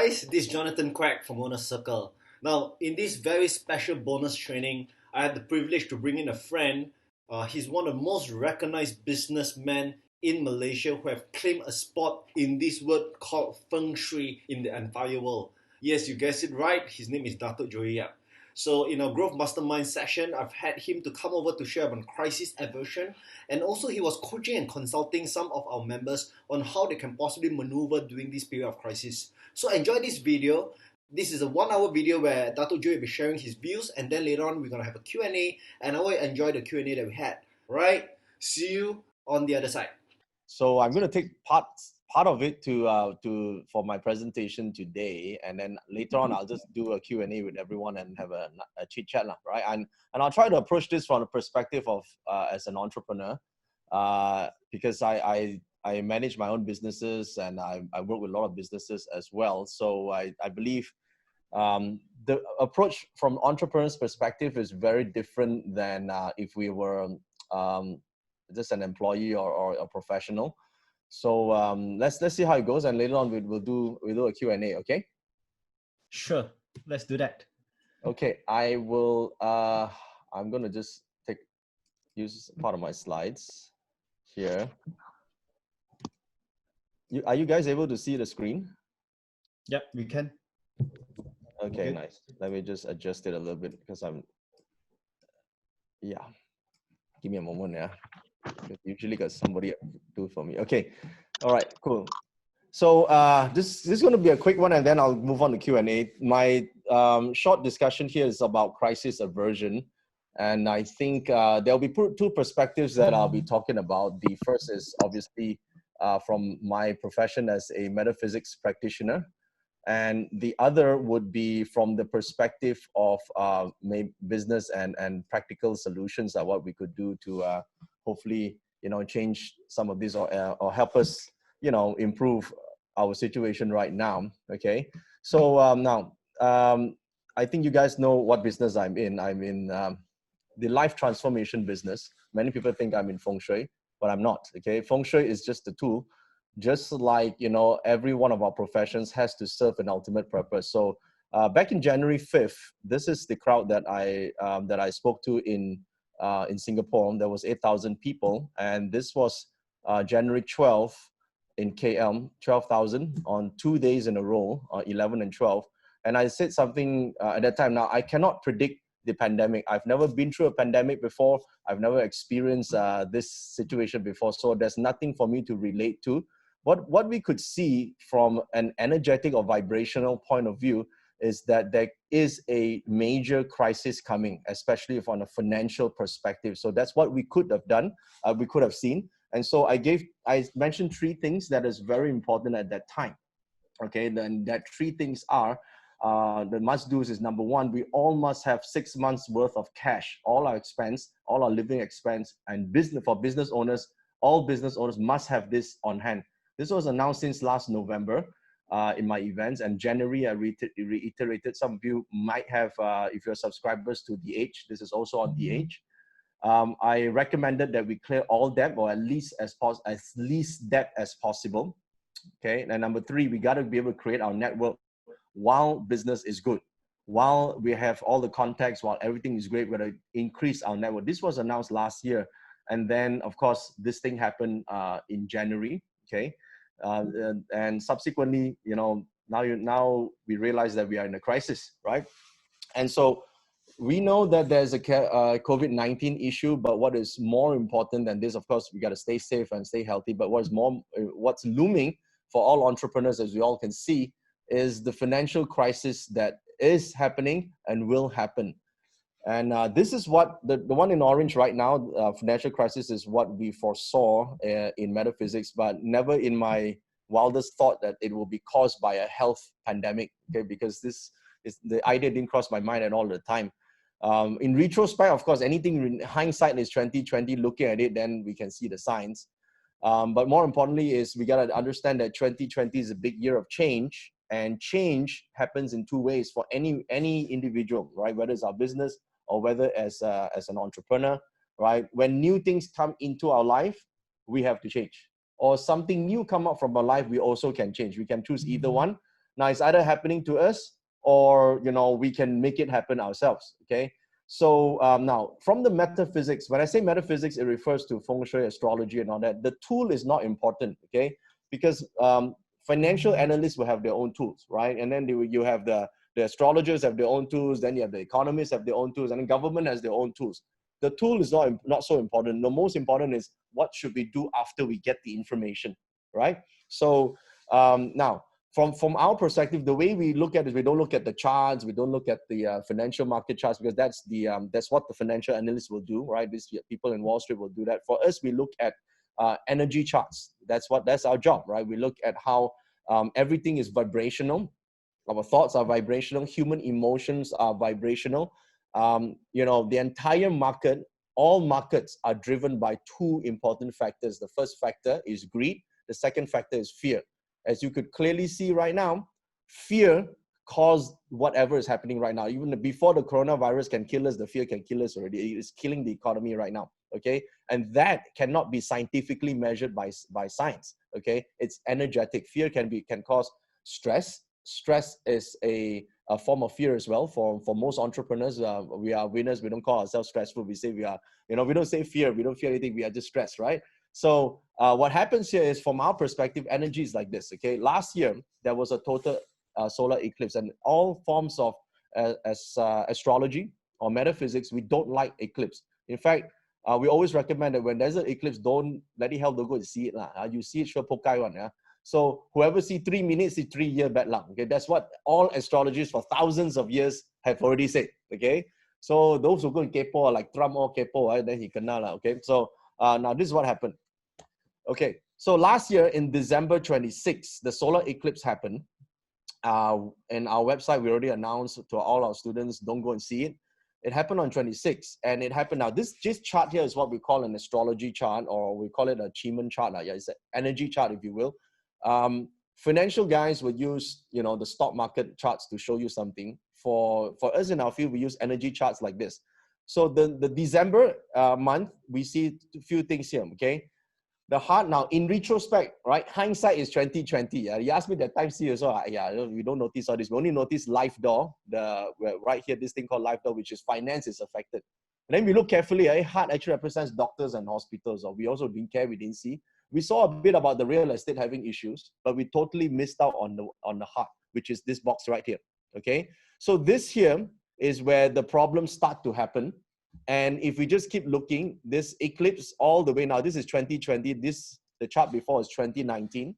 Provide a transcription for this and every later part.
guys, this is Jonathan Quack from Owner Circle. Now, in this very special bonus training, I had the privilege to bring in a friend. He's one of the most recognized businessmen in Malaysia who have claimed a spot in this word called Feng Shui in the entire world. Yes, you guessed it right. His name is Dato. So in our Growth Mastermind session, I've had him to come over to share about crisis aversion, and also he was coaching and consulting some of our members on how they can possibly maneuver during this period of crisis. So enjoy this video. This is a 1 hour video where Dato Joey will be sharing his views, and then later on we're going to have a Q&A, and I will enjoy the Q&A that we had. Right? See you on the other side. So I'm going to take part of it for my presentation today, and then later on I'll just do a Q&A with everyone and have a chit chat, right? And I'll try to approach this from the perspective of as an entrepreneur, because I manage my own businesses and I work with a lot of businesses as well. So I believe the approach from entrepreneur's perspective is very different than if we were just an employee or a professional. So let's see how it goes, and later on we'll do a Q&A. Okay. Sure. Let's do that. Okay. I will. I'm gonna just use part of my slides here. Are you guys able to see the screen? Yep, we can. Okay, nice. Let me just adjust it a little bit because yeah. Give me a moment, yeah. Usually got somebody do it for me. Okay. All right, cool. So this is going to be a quick one, and then I'll move on to Q&A. My short discussion here is about crisis aversion. And I think there'll be two perspectives that I'll be talking about. The first is obviously from my profession as a metaphysics practitioner. And the other would be from the perspective of maybe business and practical solutions that what we could do to hopefully, change some of these or help us, improve our situation right now. Okay. So now, I think you guys know what business I'm in. I'm in the life transformation business. Many people think I'm in Feng Shui, but I'm not. Okay. Feng Shui is just a tool. Just like, every one of our professions has to serve an ultimate purpose. So back in January 5th, this is the crowd that I spoke to in Singapore. There was 8,000 people. And this was January 12th in KL, 12,000 on 2 days in a row, 11 and 12. And I said something at that time. Now, I cannot predict the pandemic. I've never been through a pandemic before. I've never experienced this situation before. So there's nothing for me to relate to. What we could see from an energetic or vibrational point of view is that there is a major crisis coming, especially from a financial perspective. So that's what we could have done, we could have seen. And so I mentioned three things that is very important at that time. Okay, then that three things are, the must-dos is number one, we all must have 6 months worth of cash, all our expense, all our living expense, and for business owners, all business owners must have this on hand. This was announced since last November in my events, and January I reiterated. Some of you might have, if you're subscribers to DH, this is also on DH. I recommended that we clear all debt, or at least as least debt as possible. Okay, and number three, we got to be able to create our network while business is good, while we have all the contacts, while everything is great. We're going to increase our network. This was announced last year, and then of course this thing happened in January. Okay. And subsequently, now we realize that we are in a crisis, right? And so we know that there's a COVID-19 issue, but what is more important than this, of course, we got to stay safe and stay healthy. But what's looming for all entrepreneurs, as we all can see, is the financial crisis that is happening and will happen. And this is what the one in orange right now, financial crisis, is what we foresaw in metaphysics, but never in my wildest thought that it will be caused by a health pandemic. Okay, because the idea didn't cross my mind at all the time. In retrospect, of course, anything in hindsight is 2020. Looking at it, then we can see the signs. But more importantly, is we gotta understand that 2020 is a big year of change, and change happens in two ways for any individual, right? Whether it's our business or whether as an entrepreneur, right? When new things come into our life, we have to change. Or something new come up from our life, we also can change. We can choose either one. Now it's either happening to us or, you know, we can make it happen ourselves, okay? So now from the metaphysics, when I say metaphysics, it refers to feng shui, astrology and all that. The tool is not important, okay? Because financial analysts will have their own tools, right? And then you have the astrologers have their own tools, then you have the economists have their own tools, and the government has their own tools. The tool is not so important. The most important is what should we do after we get the information, right? So now, from our perspective, the way we look at it, we don't look at the charts, we don't look at the financial market charts, because that's what the financial analysts will do, right? These people in Wall Street will do that. For us, we look at energy charts. That's our job, right? We look at how everything is vibrational. Our thoughts are vibrational. Human emotions are vibrational. You know, the entire market, all markets are driven by two important factors. The first factor is greed. The second factor is fear. As you could clearly see right now, fear caused whatever is happening right now. Even before the coronavirus can kill us, the fear can kill us already. It is killing the economy right now, okay? And that cannot be scientifically measured by science, okay? It's energetic. Fear can cause stress. Stress is a form of fear as well. For most entrepreneurs, we are winners. We don't call ourselves stressful. We say we are, you know, we don't say fear. We don't fear anything. We are just stressed, right? So what happens here is, from our perspective, energy is like this, okay? Last year, there was a total solar eclipse, and all forms of astrology or metaphysics, we don't like eclipse. In fact, we always recommend that when there's an eclipse, don't go and see it. You see it, sure, pokai one, yeah? So whoever see 3 minutes, see 3 year bad luck, okay? That's what all astrologers for thousands of years have already said, okay? So those who go and kepo, like Trump or kepo, then he kena, okay? So now this is what happened. Okay, so last year in December 26, the solar eclipse happened. In our website, we already announced to all our students, don't go and see it. It happened on 26, and it happened now. This chart here is what we call an astrology chart, or we call it a Chiman chart. Yeah, it's an energy chart, if you will. Financial guys would use, you know, the stock market charts to show you something. For us in our field, we use energy charts like this. So the December month, we see a few things here, okay? The heart now, in retrospect, right? Hindsight is 2020. You asked me that time, see also, we don't notice all this. We only notice life door, right here, this thing called life door, which is finance is affected. And then we look carefully, heart actually represents doctors and hospitals. Or we also didn't care, we didn't see. We saw a bit about the real estate having issues, but we totally missed out on the heart, which is this box right here, okay? So this here is where the problems start to happen. And if we just keep looking, this eclipse all the way now, this is 2020, the chart before is 2019,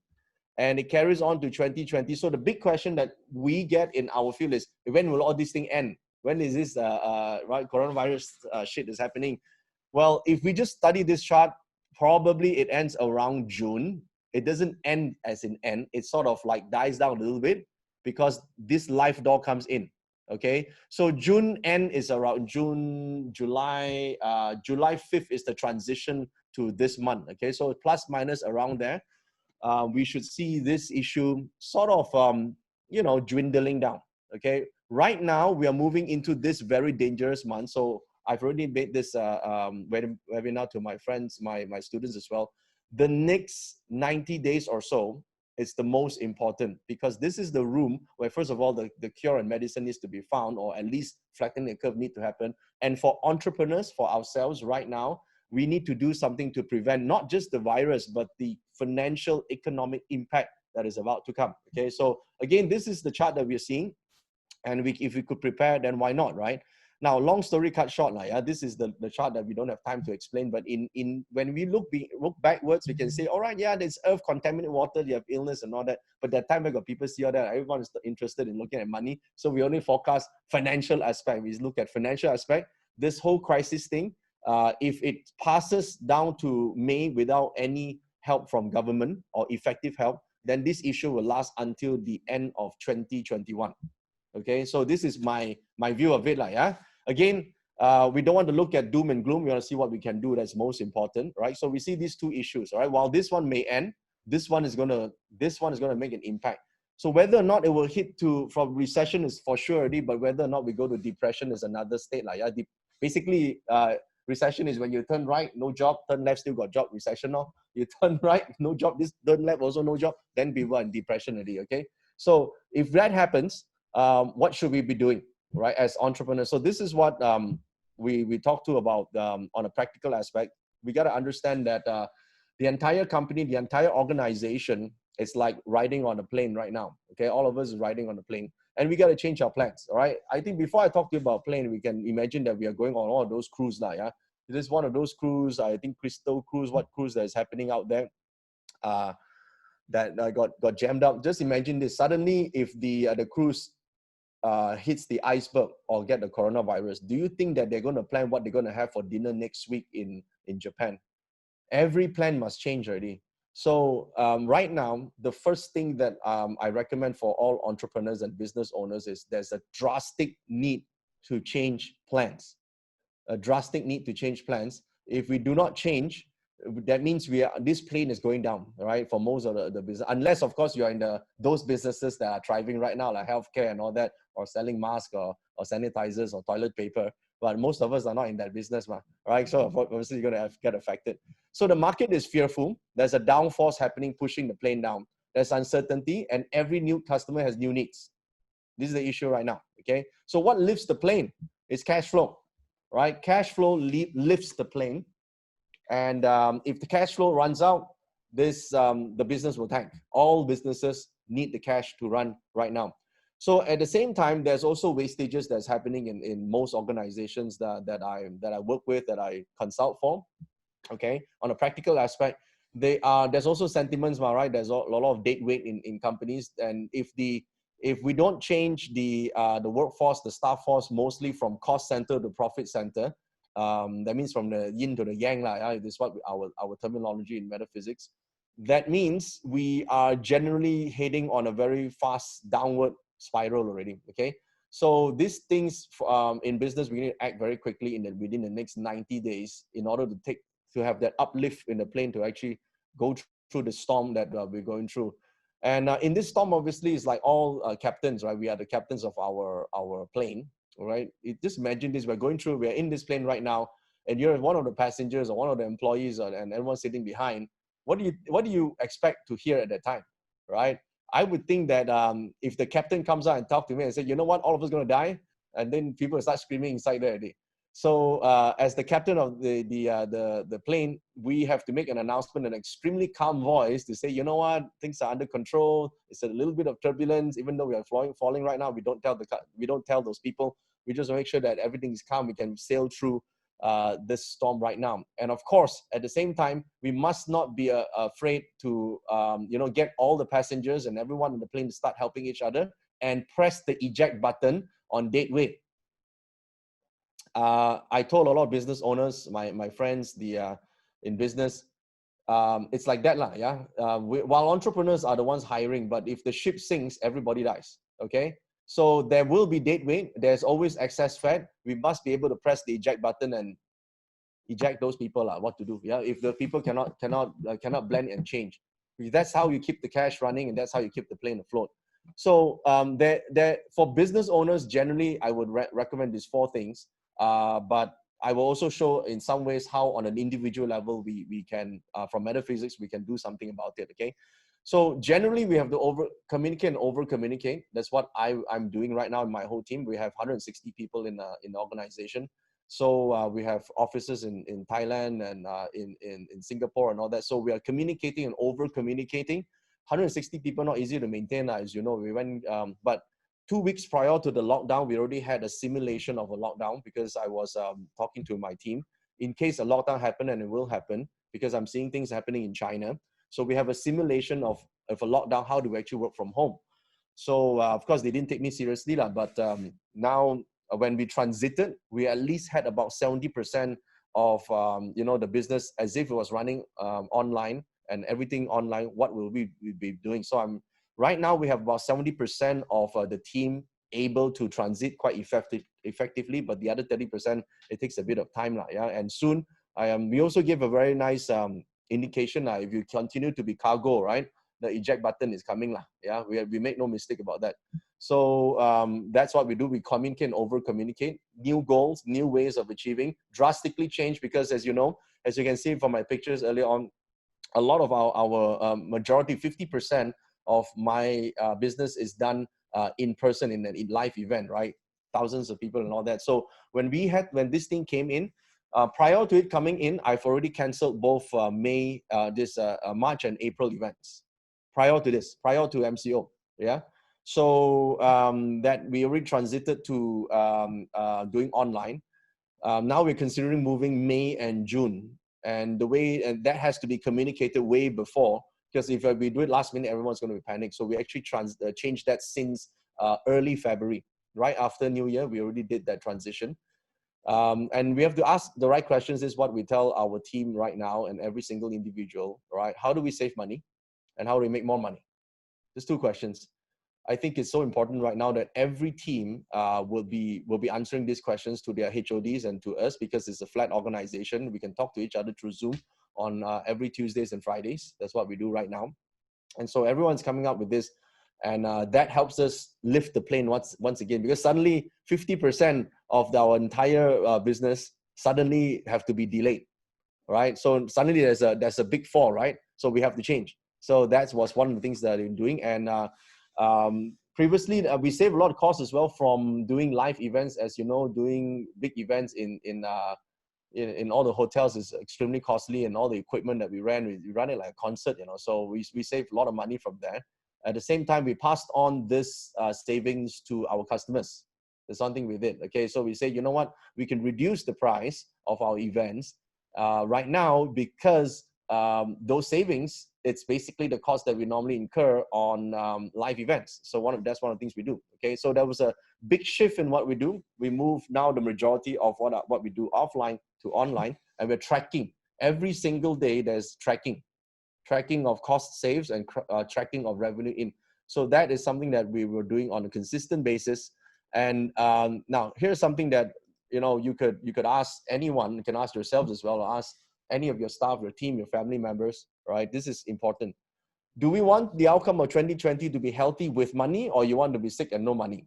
and it carries on to 2020. So the big question that we get in our field is, when will all this thing end? When is this right, coronavirus shit is happening? Well, if we just study this chart, probably it ends around June. It doesn't end as in end. It sort of like dies down a little bit because this life door comes in. Okay, so June end is around July 5th is the transition to this month. Okay, so plus minus around there, we should see this issue sort of, you know, dwindling down. Okay, right now we are moving into this very dangerous month. So I've already made this webinar to my friends, my students as well. The next 90 days or so, it's the most important, because this is the room where, first of all, the cure and medicine needs to be found, or at least flattening the curve need to happen. And for entrepreneurs, for ourselves right now, we need to do something to prevent not just the virus, but the financial economic impact that is about to come. Okay, so again, this is the chart that we're seeing. And if we could prepare, then why not, right? Now, long story cut short, this is the chart that we don't have time to explain. But when we look backwards, we can say, all right, yeah, there's earth, contaminated water, you have illness and all that. But that time we got people see all that, everyone is interested in looking at money. So we only forecast financial aspect. We look at financial aspect. This whole crisis thing, if it passes down to May without any help from government or effective help, then this issue will last until the end of 2021. Okay, so this is my view of it, Again, we don't want to look at doom and gloom. We want to see what we can do. That's most important, right? So we see these two issues, all right? While this one may end, this one is gonna make an impact. So whether or not it will hit from recession is for sure already, but whether or not we go to depression is another state, Basically, recession is when you turn right, no job, turn left, still got job. Recession, no. You turn right, no job, turn left, also no job. Then people are in depression already, okay? So if that happens, what should we be doing, right, as entrepreneurs? So this is what we talk to about on a practical aspect. We got to understand that the entire company, the entire organization is like riding on a plane right now. Okay, all of us is riding on a plane, and we got to change our plans. All right. I think before I talk to you about plane, we can imagine that we are going on all of those cruise now. Yeah, this is one of those cruise. I think Crystal Cruise. What cruise that is happening out there? That got jammed up. Just imagine this. Suddenly, if the cruise hits the iceberg or get the coronavirus, do you think that they're going to plan what they're going to have for dinner next week in Japan? Every plan must change already. So right now, the first thing that I recommend for all entrepreneurs and business owners is there's a drastic need to change plans. A drastic need to change plans. If we do not change, that means this plane is going down, right? For most of the business, unless of course you're in those businesses that are thriving right now, like healthcare and all that, or selling masks or sanitizers or toilet paper. But most of us are not in that business, right? So obviously you're gonna get affected. So the market is fearful. There's a downforce happening, pushing the plane down. There's uncertainty, and every new customer has new needs. This is the issue right now. Okay. So what lifts the plane is cash flow, right? Cash flow lifts the plane. And if the cash flow runs out, the business will tank. All businesses need the cash to run right now. So at the same time, there's also wastages that's happening in most organizations that I work with, that I consult for. Okay, on a practical aspect, there's also sentiments, right? There's a lot of dead weight in companies, and if we don't change the workforce, the staff force, mostly from cost center to profit center, that means from the yin to the yang, this is what our terminology in metaphysics. That means we are generally heading on a very fast downward spiral already. Okay, so these things in business, we need to act very quickly within the next 90 days in order to have that uplift in the plane to actually go through the storm that we're going through. And in this storm, obviously, it's like all captains, right? We are the captains of our plane, right? Just imagine this: we're in this plane right now, and you're one of the passengers or one of the employees, and everyone's sitting behind. What do you expect to hear at that time, right? I would think that if the captain comes out and talk to me and say, you know what, all of us are going to die, and then people start screaming inside there already. So as the captain of the plane, we have to make an announcement in an extremely calm voice to say, you know what, things are under control. It's a little bit of turbulence, even though we are falling right now. We don't tell those people. We just make sure that everything is calm. We can sail through this storm right now. And of course, at the same time, we must not be afraid to get all the passengers and everyone in the plane to start helping each other and press the eject button on dead weight. I told a lot of business owners, my friends, in business, it's like that, yeah. While entrepreneurs are the ones hiring, but if the ship sinks, everybody dies. Okay, so there will be dead weight. There's always excess fat. We must be able to press the eject button and eject those people. What to do? Yeah, if the people cannot blend and change, that's how you keep the cash running, and that's how you keep the plane afloat. So for business owners, generally, I would recommend these 4 things. But I will also show in some ways how on an individual level we can, from metaphysics, we can do something about it, okay? So generally we have to communicate and over communicate. That's what I'm doing right now in my whole team. We have 160 people in the organization. So we have offices in Thailand and in Singapore and all that. So we are communicating and over communicating. 160 people, not easy to maintain, as you know. We went, but 2 weeks prior to the lockdown, we already had a simulation of a lockdown because I was talking to my team in case a lockdown happened, and it will happen because I'm seeing things happening in China. So we have a simulation of a lockdown, how do we actually work from home? So of course, they didn't take me seriously, but now when we transited, we at least had about 70% of the business as if it was running online and everything online. What will we be doing? So right now we have about 70% of the team able to transit quite effectively, but the other 30%, it takes a bit of time, yeah. And soon, we also give a very nice indication, if you continue to be cargo, right, the eject button is coming, yeah. We make no mistake about that. So that's what we do. We communicate and over communicate. New goals, new ways of achieving, drastically change, because as you know, as you can see from my pictures earlier on, a lot of our majority, 50% of my business is done in person in a live event, right? Thousands of people and all that. So when this thing came in, prior to it coming in, I've already canceled both March and April events. Prior to MCO, yeah. So that we already transited to doing online. Now we're considering moving May and June, and that has to be communicated way before, because if we do it last minute, everyone's going to be panicked. So we actually changed that since early February, right after New Year. We already did that transition. And we have to ask the right questions. Is what we tell our team right now and every single individual, right? How do we save money and how do we make more money? There's two questions. I think it's so important right now that every team will be answering these questions to their HODs and to us, because it's a flat organization. We can talk to each other through Zoom on every Tuesdays and Fridays. That's what we do right now. And so everyone's coming up with this, and that helps us lift the plane once again, because suddenly 50% of our entire business suddenly have to be delayed, right? So suddenly there's a big fall, right? So we have to change. So that was one of the things that we're doing. And previously, we saved a lot of costs as well from doing live events. As you know, doing big events in all the hotels is extremely costly, and all the equipment that we ran it like a concert, so we saved a lot of money from there. At the same time, we passed on this savings to our customers. There's something we did. Okay, so we say, you know what, we can reduce the price of our events right now, because those savings, it's basically the cost that we normally incur on live events. So that's one of the things we do. Okay, so there was a big shift in what we do. We move now the majority of what we do offline to online, and we're tracking every single day. There's tracking of cost saves and tracking of revenue in. So that is something that we were doing on a consistent basis. And now here's something that you could ask anyone. You can ask yourselves as well, or ask any of your staff, your team, your family members, right? This is important. Do we want the outcome of 2020 to be healthy with money, or you want to be sick and no money?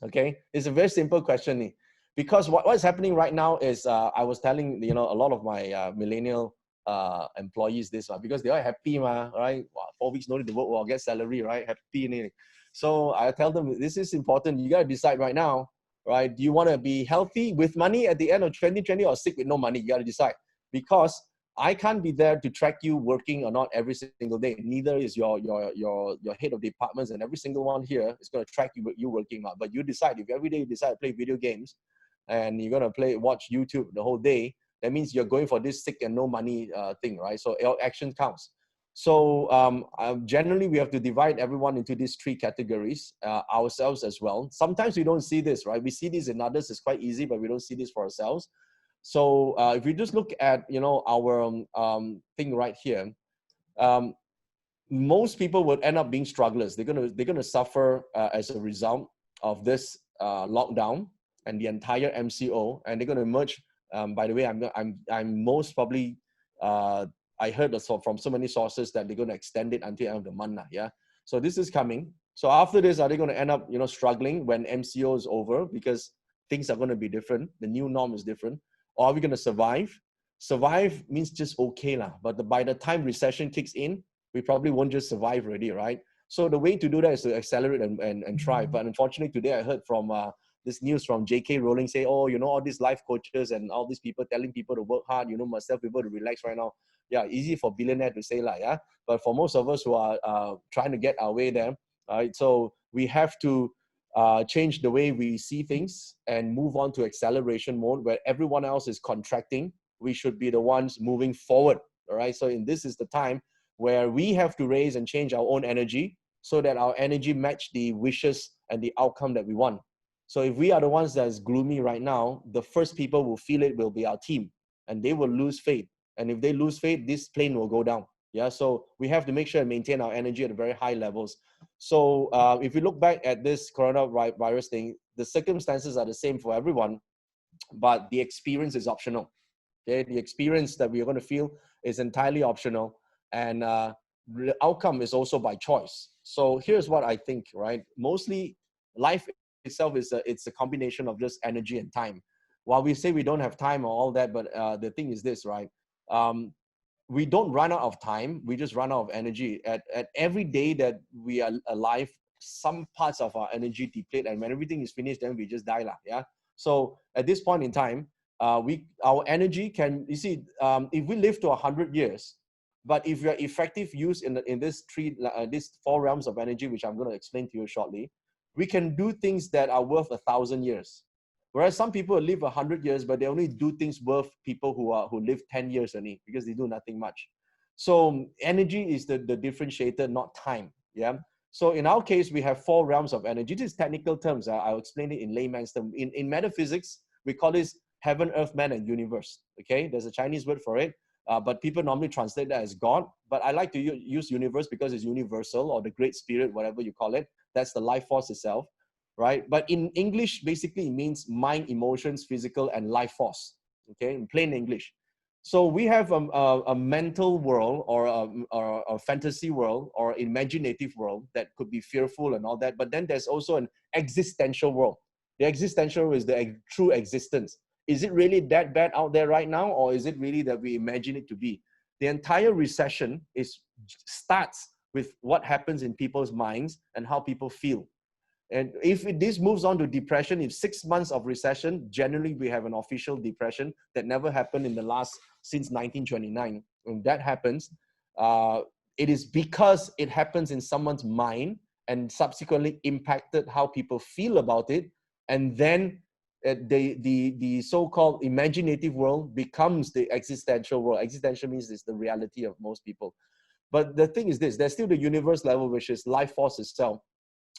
Okay, it's a very simple question. Because what's happening right now is, I was telling a lot of my millennial employees this, because they are happy, right? 4 weeks notice to work, or get salary, right? Happy. So I tell them, this is important. You got to decide right now, right? Do you want to be healthy with money at the end of 2020, or sick with no money? You got to decide, because I can't be there to track you working or not every single day. Neither is your head of departments, and every single one here is going to track you working out. But you decide. If every day you decide to play video games, and you're going to watch YouTube the whole day, that means you're going for this sick and no money thing, right? So action counts. So generally, we have to divide everyone into these three categories, ourselves as well. Sometimes we don't see this, right? We see this in others, it's quite easy, but we don't see this for ourselves. So if we just look at our thing right here, most people would end up being strugglers. They're gonna suffer as a result of this lockdown and the entire MCO, and they're gonna emerge. By the way, I'm most probably I heard from so many sources that they're gonna extend it until the end of the month. Yeah, so this is coming. So after this, are they gonna end up struggling when MCO is over, because things are gonna be different? The new norm is different. Or are we going to survive? Survive means just okay lah. But by the time recession kicks in, we probably won't just survive already, right? So the way to do that is to accelerate and try. But unfortunately, today I heard from this news from J.K. Rowling say, oh, all these life coaches and all these people telling people to work hard, must tell people to relax right now. Yeah, easy for billionaire to say lah, yeah. But for most of us who are trying to get our way there, right? So we have to change the way we see things and move on to acceleration mode, where everyone else is contracting. We should be the ones moving forward. All right. So this is the time where we have to raise and change our own energy, so that our energy match the wishes and the outcome that we want. So if we are the ones that's gloomy right now, the first people who feel it will be our team, and they will lose faith. And if they lose faith, this plane will go down. Yeah. So we have to make sure and maintain our energy at very high levels. So if we look back at this coronavirus thing, the circumstances are the same for everyone, but the experience is optional. Okay, the experience that we are going to feel is entirely optional, and the outcome is also by choice. So here's what I think, right? Mostly, life itself it's a combination of just energy and time. While we say we don't have time or all that, but the thing is this, right? we don't run out of time. We just run out of energy. At every day that we are alive, some parts of our energy deplete, and when everything is finished, then we just die lah. Yeah. So at this point in time, our energy can, you see, if we live to 100 years, but if your effective use in these four realms of energy, which I'm going to explain to you shortly, we can do things that are worth 1,000 years. Whereas some people live 100 years, but they only do things worth people who live 10 years only, because they do nothing much. So energy is the differentiator, not time. Yeah. So in our case, we have four realms of energy. This is technical terms. I'll explain it in layman's terms. In metaphysics, we call this heaven, earth, man, and universe. Okay, there's a Chinese word for it, but people normally translate that as God. But I like to use universe because it's universal, or the great spirit, whatever you call it. That's the life force itself, right? But in English, basically it means mind, emotions, physical, and life force. Okay, in plain English. So we have a mental world, or a fantasy world, or imaginative world that could be fearful and all that. But then there's also an existential world. The existential is the true existence. Is it really that bad out there right now, or is it really that we imagine it to be? The entire recession starts with what happens in people's minds and how people feel. And if this moves on to depression, if 6 months of recession, generally we have an official depression that never happened since 1929. When that happens, it is because it happens in someone's mind and subsequently impacted how people feel about it. And then the so-called imaginative world becomes the existential world. Existential means it's the reality of most people. But the thing is this, there's still the universe level, which is life force itself.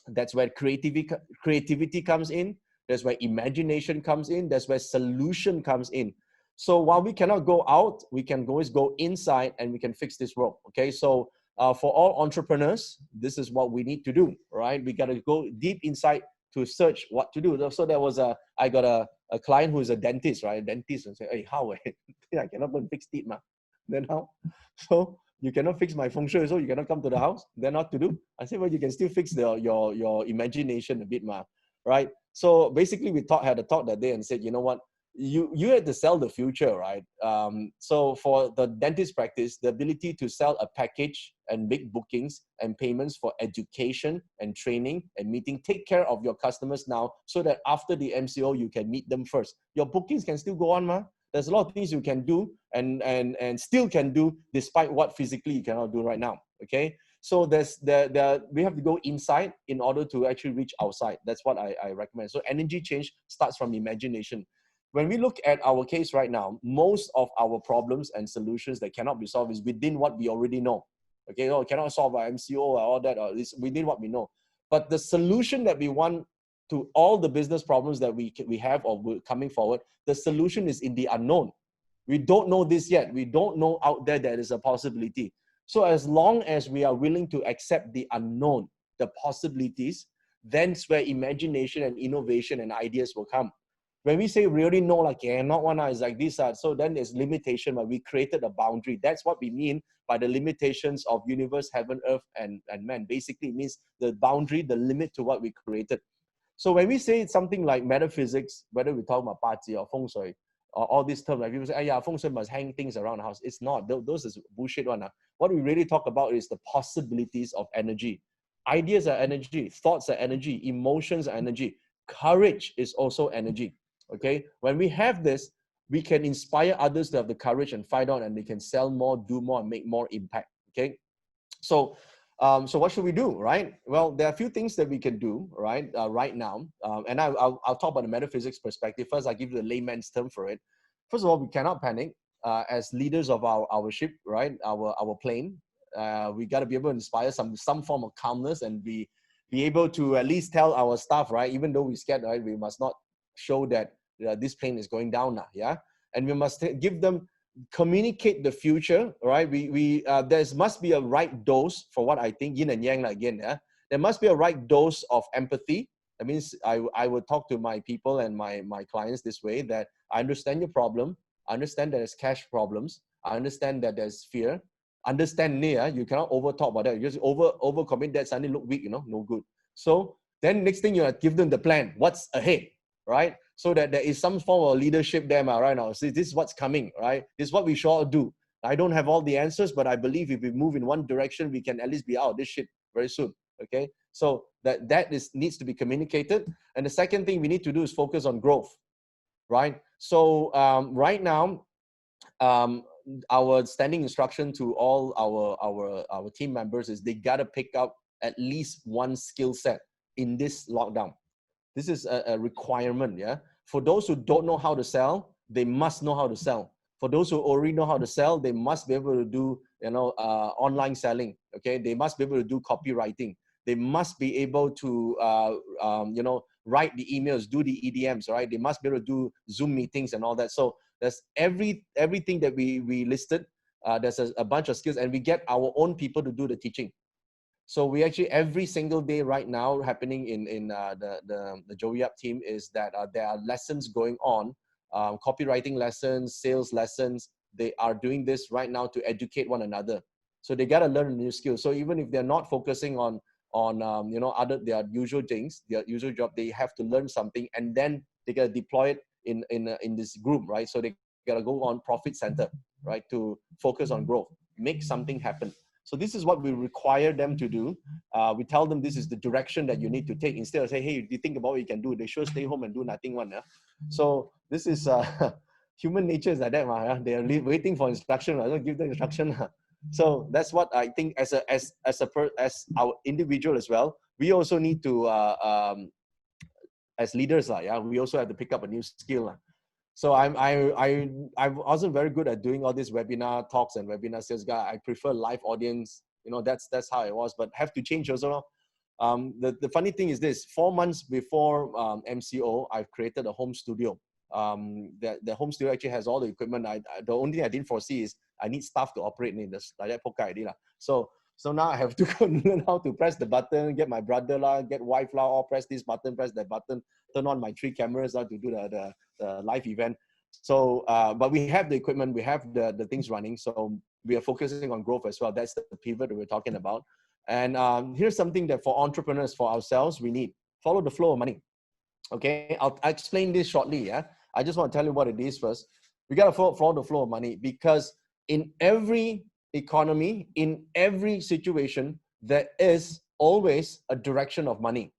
That's where creativity comes in. That's where imagination comes in. That's where solution comes in. So while we cannot go out, we can always go inside and we can fix this world. Okay, so for all entrepreneurs, this is what we need to do, right? We got to go deep inside to search what to do. So I got a client who is a dentist, right? A dentist, and say, hey, how? I cannot go and fix teeth, ma. Then how? So you cannot fix my feng shui, so you cannot come to the house. Then what to do? I said, well, you can still fix your imagination a bit, ma. Right? So basically, we had a talk that day and said, you know what? You had to sell the future, right? So for the dentist practice, the ability to sell a package and make bookings and payments for education and training and meeting, take care of your customers now, so that after the MCO, you can meet them first. Your bookings can still go on, ma. There's a lot of things you can do and still can do despite what physically you cannot do right now. Okay, so we have to go inside in order to actually reach outside. That's what I recommend. So energy change starts from imagination. When we look at our case right now, most of our problems and solutions that cannot be solved is within what we already know. Okay, no, cannot solve our MCO or all that, or it's within what we know. But the solution that we want to all the business problems that we have or we're coming forward, the solution is in the unknown. We don't know this yet. We don't know out there that is a possibility. So as long as we are willing to accept the unknown, the possibilities, then's where imagination and innovation and ideas will come. When we say really no, like not one is like this, so then there's limitation, but we created a boundary. That's what we mean by the limitations of universe, heaven, earth, and man. Basically, it means the boundary, the limit to what we created. So when we say something like metaphysics, whether we talk about Bazi or Feng Shui, or all these terms, like people say, yeah, Feng Shui must hang things around the house. It's not. Those is bullshit one. What we really talk about is the possibilities of energy. Ideas are energy. Thoughts are energy. Emotions are energy. Courage is also energy. Okay? When we have this, we can inspire others to have the courage and fight on, and they can sell more, do more, and make more impact. Okay? So what should we do, right? Well, there are a few things that we can do, right, right now. And I'll talk about the metaphysics perspective. First, I'll give you the layman's term for it. First of all, we cannot panic as leaders of our ship, right, our plane. We got to be able to inspire some form of calmness and be able to at least tell our staff, right, even though we're scared, right, we must not show that this plane is going down now, yeah? And we must give them, communicate the future, right? There must be a right dose for what I think, yin and yang again, yeah? There must be a right dose of empathy. That means I would talk to my people and my clients this way, that I understand your problem, I understand there's cash problems, I understand that there's fear, understand near, you cannot over talk about that. You just over commit that, suddenly look weak, no good. So then next thing you give them the plan, what's ahead, right? So that there is some form of leadership there, right now. So this is what's coming, right? This is what we should all do. I don't have all the answers, but I believe if we move in one direction, we can at least be out of this shit very soon. Okay, so that needs to be communicated. And the second thing we need to do is focus on growth, right? So right now, um, our standing instruction to all our team members is they gotta pick up at least one skill set in this lockdown. This is a requirement, yeah. For those who don't know how to sell, they must know how to sell. For those who already know how to sell, they must be able to do, online selling. Okay, they must be able to do copywriting. They must be able to, write the emails, do the EDMs, right? They must be able to do Zoom meetings and all that. So there's everything that we listed. There's a bunch of skills, and we get our own people to do the teaching. So we actually every single day right now happening in the Joey Up team is that there are lessons going on, copywriting lessons, sales lessons. They are doing this right now to educate one another. So they gotta learn new skills. So even if they're not focusing on other their usual things, their usual job, they have to learn something, and then they gotta deploy it in this group, right? So they gotta go on profit center, right, to focus on growth, make something happen. So this is what we require them to do. We tell them this is the direction that you need to take. Instead of saying, hey, you think about what you can do, they sure stay home and do nothing one. Yeah? So this is human nature is like that. Yeah? They are waiting for instruction. I don't give them instruction. So that's what I think as our individual as well. We also need to, as leaders, yeah, we also have to pick up a new skill. So I wasn't very good at doing all these webinar talks and webinar sales guy. I prefer live audience. That's how it was, but have to change also. The funny thing is this: 4 months before MCO, I've created a home studio. The home studio actually has all the equipment. The only thing I didn't foresee is I need staff to operate in this like that poker idea. So now I have to go and learn how to press the button, get my brother lah, get wife lah, all press this button, press that button, turn on my 3 cameras to do the live event. So, but we have the equipment, we have the things running. So we are focusing on growth as well. That's the pivot that we're talking about. And here's something that for entrepreneurs, for ourselves, we need. Follow the flow of money. Okay, I'll explain this shortly. Yeah, I just want to tell you what it is first. We got to follow the flow of money, because in every economy, in every situation, there is always a direction of money.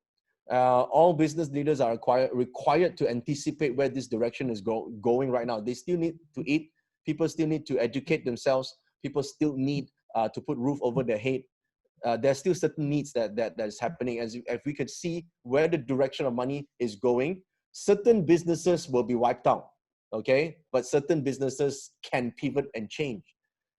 All business leaders are required to anticipate where this direction is going right now. They still need to eat. People still need to educate themselves. People still need to put roof over their head. There's still certain needs that is happening. As if we could see where the direction of money is going, certain businesses will be wiped out, okay? But certain businesses can pivot and change.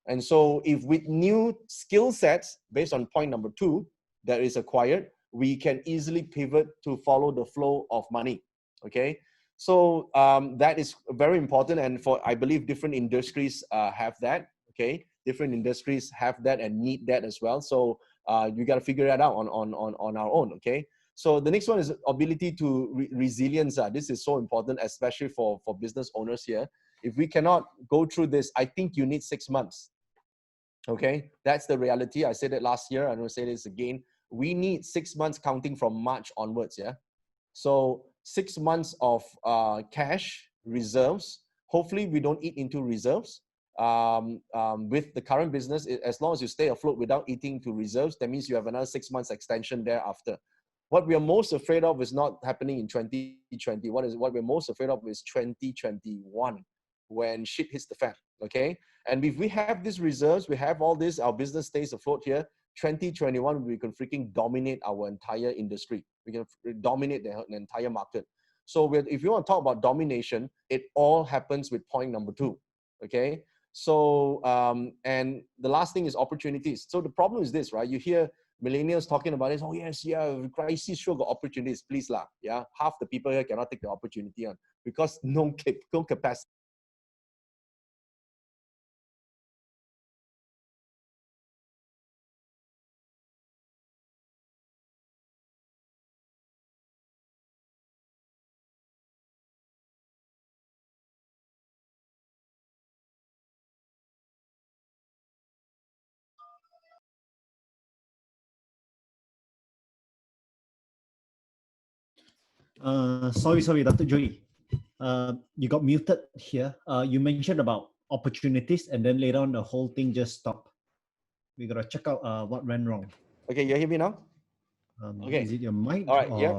And so if with new skill sets, based on point number 2, that is acquired, we can easily pivot to follow the flow of money, okay? So that is very important. And I believe different industries have that, okay? Different industries have that and need that as well. So you got to figure that out on our own, okay? So the next one is ability to resilience. This is so important, especially for business owners here. If we cannot go through this, I think you need 6 months. Okay, that's the reality. I said it last year. I'm going to say this again. We need 6 months counting from March onwards. Yeah. So 6 months of cash reserves. Hopefully we don't eat into reserves. With the current business, as long as you stay afloat without eating to reserves, that means you have another 6 months extension thereafter. What we are most afraid of is not happening in 2020. What we're most afraid of is 2021, when shit hits the fan. Okay. And if we have these reserves, we have all this, our business stays afloat here, 2021, we can freaking dominate our entire industry. We can dominate the entire market. So if you want to talk about domination, it all happens with point number 2. Okay. So, and the last thing is opportunities. So the problem is this, right? You hear millennials talking about this. Oh yes, yeah, crisis sure got opportunities. Please lah, yeah. Half the people here cannot take the opportunity on because no capacity. Sorry, Dr. Joey. You got muted here. You mentioned about opportunities, and then later on the whole thing just stopped. We gotta check out what went wrong. Okay, you hear me now? Okay. Is it your mic All right. or Yep.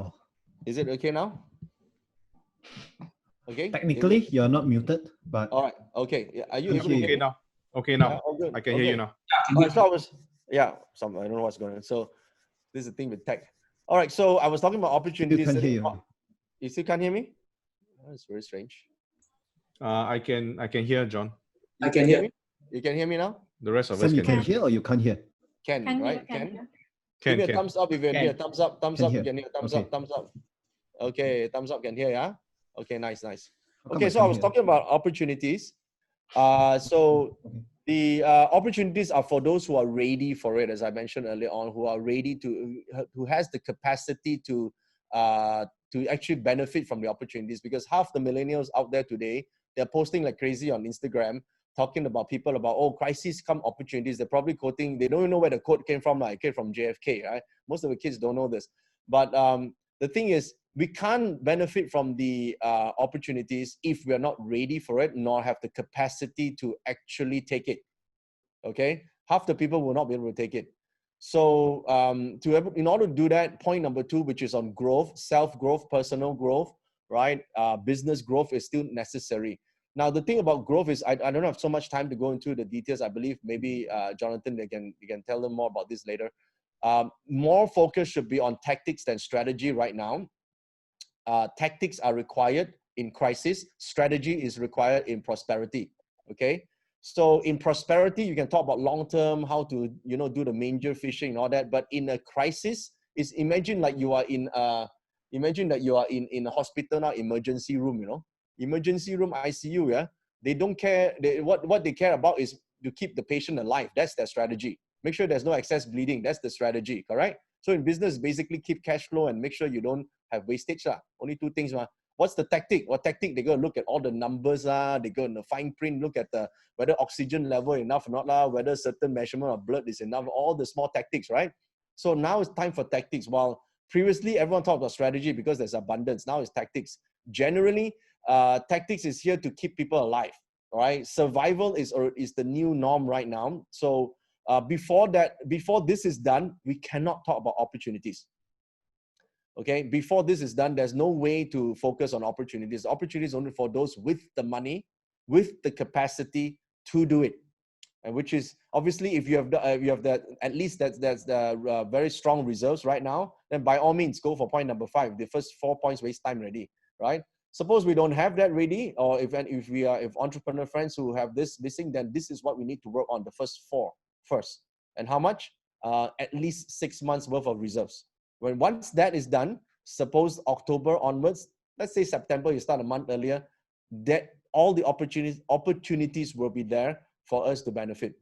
Is it okay now? Okay. technically you're not muted, but All right. Okay. Yeah, are you I able hear to you. hear Okay me? now. Okay Yeah, now. all good. I can hear you Okay. now. All right, so I was, yeah, some, I don't know what's going on. So this is the thing with tech. All right, so I was talking about Still opportunities. can't I hear think- you. You still can't hear me? That's very strange. I can hear John. You can hear me? You can hear me now? The rest of Sam, us you can can hear. hear or you can't hear? Can, Can right? hear, can Can? hear. Give me a Can. thumbs up if you can hear. Can. Thumbs up, thumbs Can up. You hear. can hear. Thumbs Okay. up, thumbs up. Okay, thumbs up can hear, yeah? Okay, nice, nice. How come Okay, I so I can't was hear? talking about opportunities. So Okay. the opportunities are for those who are ready for it, as I mentioned earlier on, who are ready to, who has the capacity to actually benefit from the opportunities. Because half the millennials out there today, they're posting like crazy on Instagram, talking about people about, oh, crises come opportunities. They're probably quoting, they don't even know where the quote came from. Like, it came from JFK, right? Most of the kids don't know this. But the thing is, we can't benefit from the opportunities if we're not ready for it, nor have the capacity to actually take it. Okay, half the people will not be able to take it. So in order to do that, point number 2, which is on growth, self-growth, personal growth, right? Business growth is still necessary. Now, the thing about growth is I don't have so much time to go into the details. I believe maybe Jonathan, you can tell them more about this later. More focus should be on tactics than strategy right now. Tactics are required in crisis. Strategy is required in prosperity. Okay. So in prosperity, you can talk about long-term, how to, do the manger fishing and all that. But in a crisis, is imagine that you are in a hospital now, emergency room, emergency room ICU. Yeah. They don't care. What they care about is to keep the patient alive. That's their strategy. Make sure there's no excess bleeding. That's the strategy. Correct. So in business, basically keep cash flow and make sure you don't have wastage. Only 2 things. What's the tactic? What tactic? They're going to look at all the numbers. They're going to fine print, look at whether oxygen level enough or not, whether certain measurement of blood is enough, all the small tactics, right? So now it's time for tactics. While previously everyone talked about strategy because there's abundance. Now it's tactics. Generally, tactics is here to keep people alive. All right. Survival is the new norm right now. So before this is done, we cannot talk about opportunities. Okay, before this is done, there's no way to focus on opportunities. Opportunities only for those with the money, with the capacity to do it, and which is obviously if you have that, at least that's the very strong reserves right now. Then by all means go for point number 5. The first 4 points waste time already, right? Suppose we don't have that ready, or if entrepreneur friends who have this missing, then this is what we need to work on, the first 4 first. And how much? At least 6 months worth of reserves. Once that is done, suppose October onwards, let's say September, you start a month earlier, that all the opportunities will be there for us to benefit.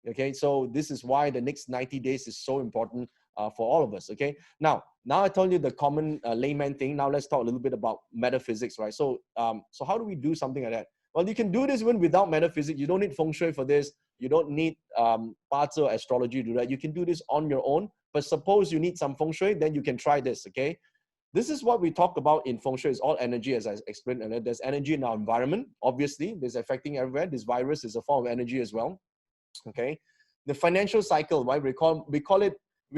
Okay, so this is why the next 90 days is so important for all of us. Okay, now I told you the common layman thing. Now let's talk a little bit about metaphysics, right? So how do we do something like that? Well, you can do this even without metaphysics. You don't need feng shui for this. You don't need parts or astrology to do that. You can do this on your own. But suppose you need some feng shui, then you can try this, okay? This is what we talk about in feng shui. It's all energy, as I explained earlier. There's energy in our environment, obviously. There's affecting everywhere. This virus is a form of energy as well, okay? The financial cycle, right? We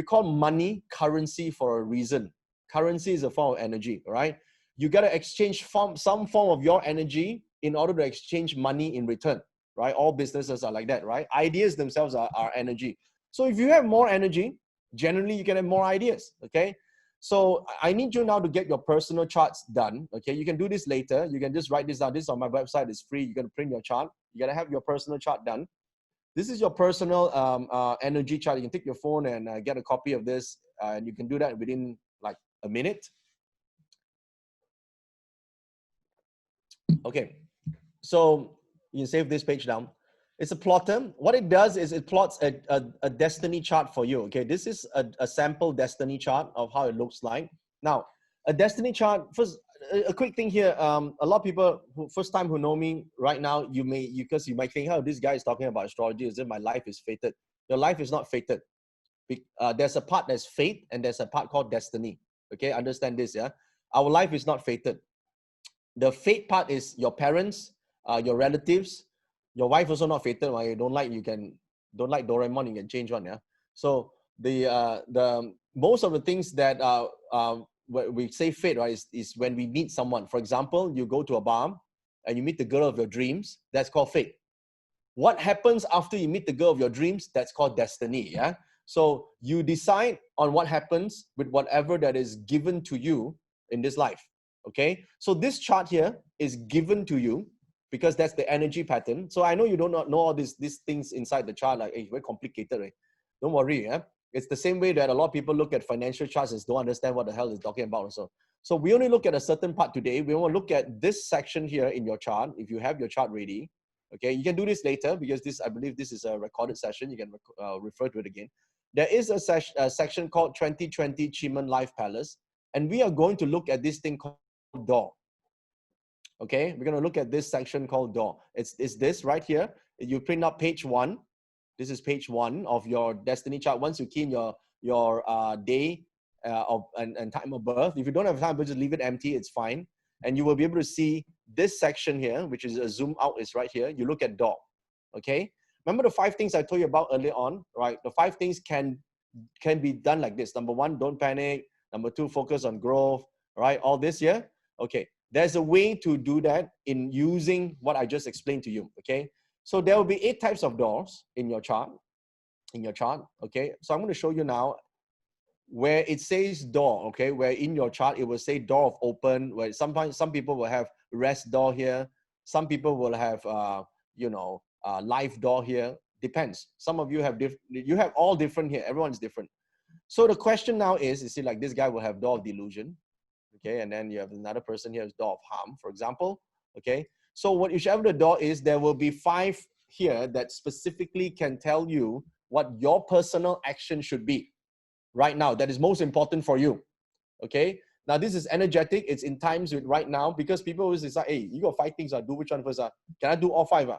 call money currency for a reason. Currency is a form of energy, right? You got to exchange some form of your energy in order to exchange money in return, right? All businesses are like that, right? Ideas themselves are energy. So if you have more energy, generally you can have more ideas, okay? So I need you now to get your personal charts done, okay? You can do this later. You can just write this down. This is on my website. It's free. You're going to print your chart. You got to have your personal chart done. This is your personal energy chart. You can take your phone and get a copy of this. And you can do that within like a minute. Okay. So you can save this page down. It's a plotter. What it does is it plots a destiny chart for you. Okay, this is a sample destiny chart of how it looks like. Now, a destiny chart, first, a quick thing here. A lot of people first time who know me right now, because you might think, oh, this guy is talking about astrology, as if my life is fated. Your life is not fated. There's a part that's fate and there's a part called destiny. Okay, understand this, yeah? Our life is not fated. The fate part is your parents, your relatives, Your wife also not fated. You don't like Doraemon, you can change one. Yeah. So the most of the things that we say fate, right, is when we meet someone. For example, you go to a bar and you meet the girl of your dreams. That's called fate. What happens after you meet the girl of your dreams? That's called destiny. Yeah. So you decide on what happens with whatever that is given to you in this life. Okay. So this chart here is given to you because that's the energy pattern. So I know you don't know all these things inside the chart, like, hey, very complicated, right? Don't worry. Yeah. It's the same way that a lot of people look at financial charts and don't understand what the hell it's talking about also. So we only look at a certain part today. We want to look at this section here in your chart. If you have your chart ready, okay, you can do this later because I believe this is a recorded session. You can refer to it again. There is a section called 2020 Chiman Life Palace, and we are going to look at this thing called door. Okay, we're going to look at this section called door. It's this right here. You print up page 1. This is page 1 of your destiny chart. Once you key in your day and time of birth, if you don't have time, but just leave it empty, it's fine. And you will be able to see this section here, which is a zoom out, is right here. You look at door. Okay. Remember the 5 things I told you about earlier on, right? The 5 things can be done like this. Number 1, don't panic. Number 2, focus on growth, right? All this here. Okay. There's a way to do that in using what I just explained to you. Okay. So there will be 8 types of doors in your chart. Okay. So I'm going to show you now where it says door, okay, where in your chart it will say door of open, where sometimes some people will have rest door here, some people will have life door here. Depends. Some of you have you have all different here. Everyone's different. So the question now is, you see, like this guy will have door of delusion, okay, and then you have another person here is door of harm, for example, okay. So whichever the door is, there will be 5 here that specifically can tell you what your personal action should be right now that is most important for you. Okay. Now this is energetic. It's in times with right now because people always decide, hey, you got 5 things. Do which one first? Can I do all 5?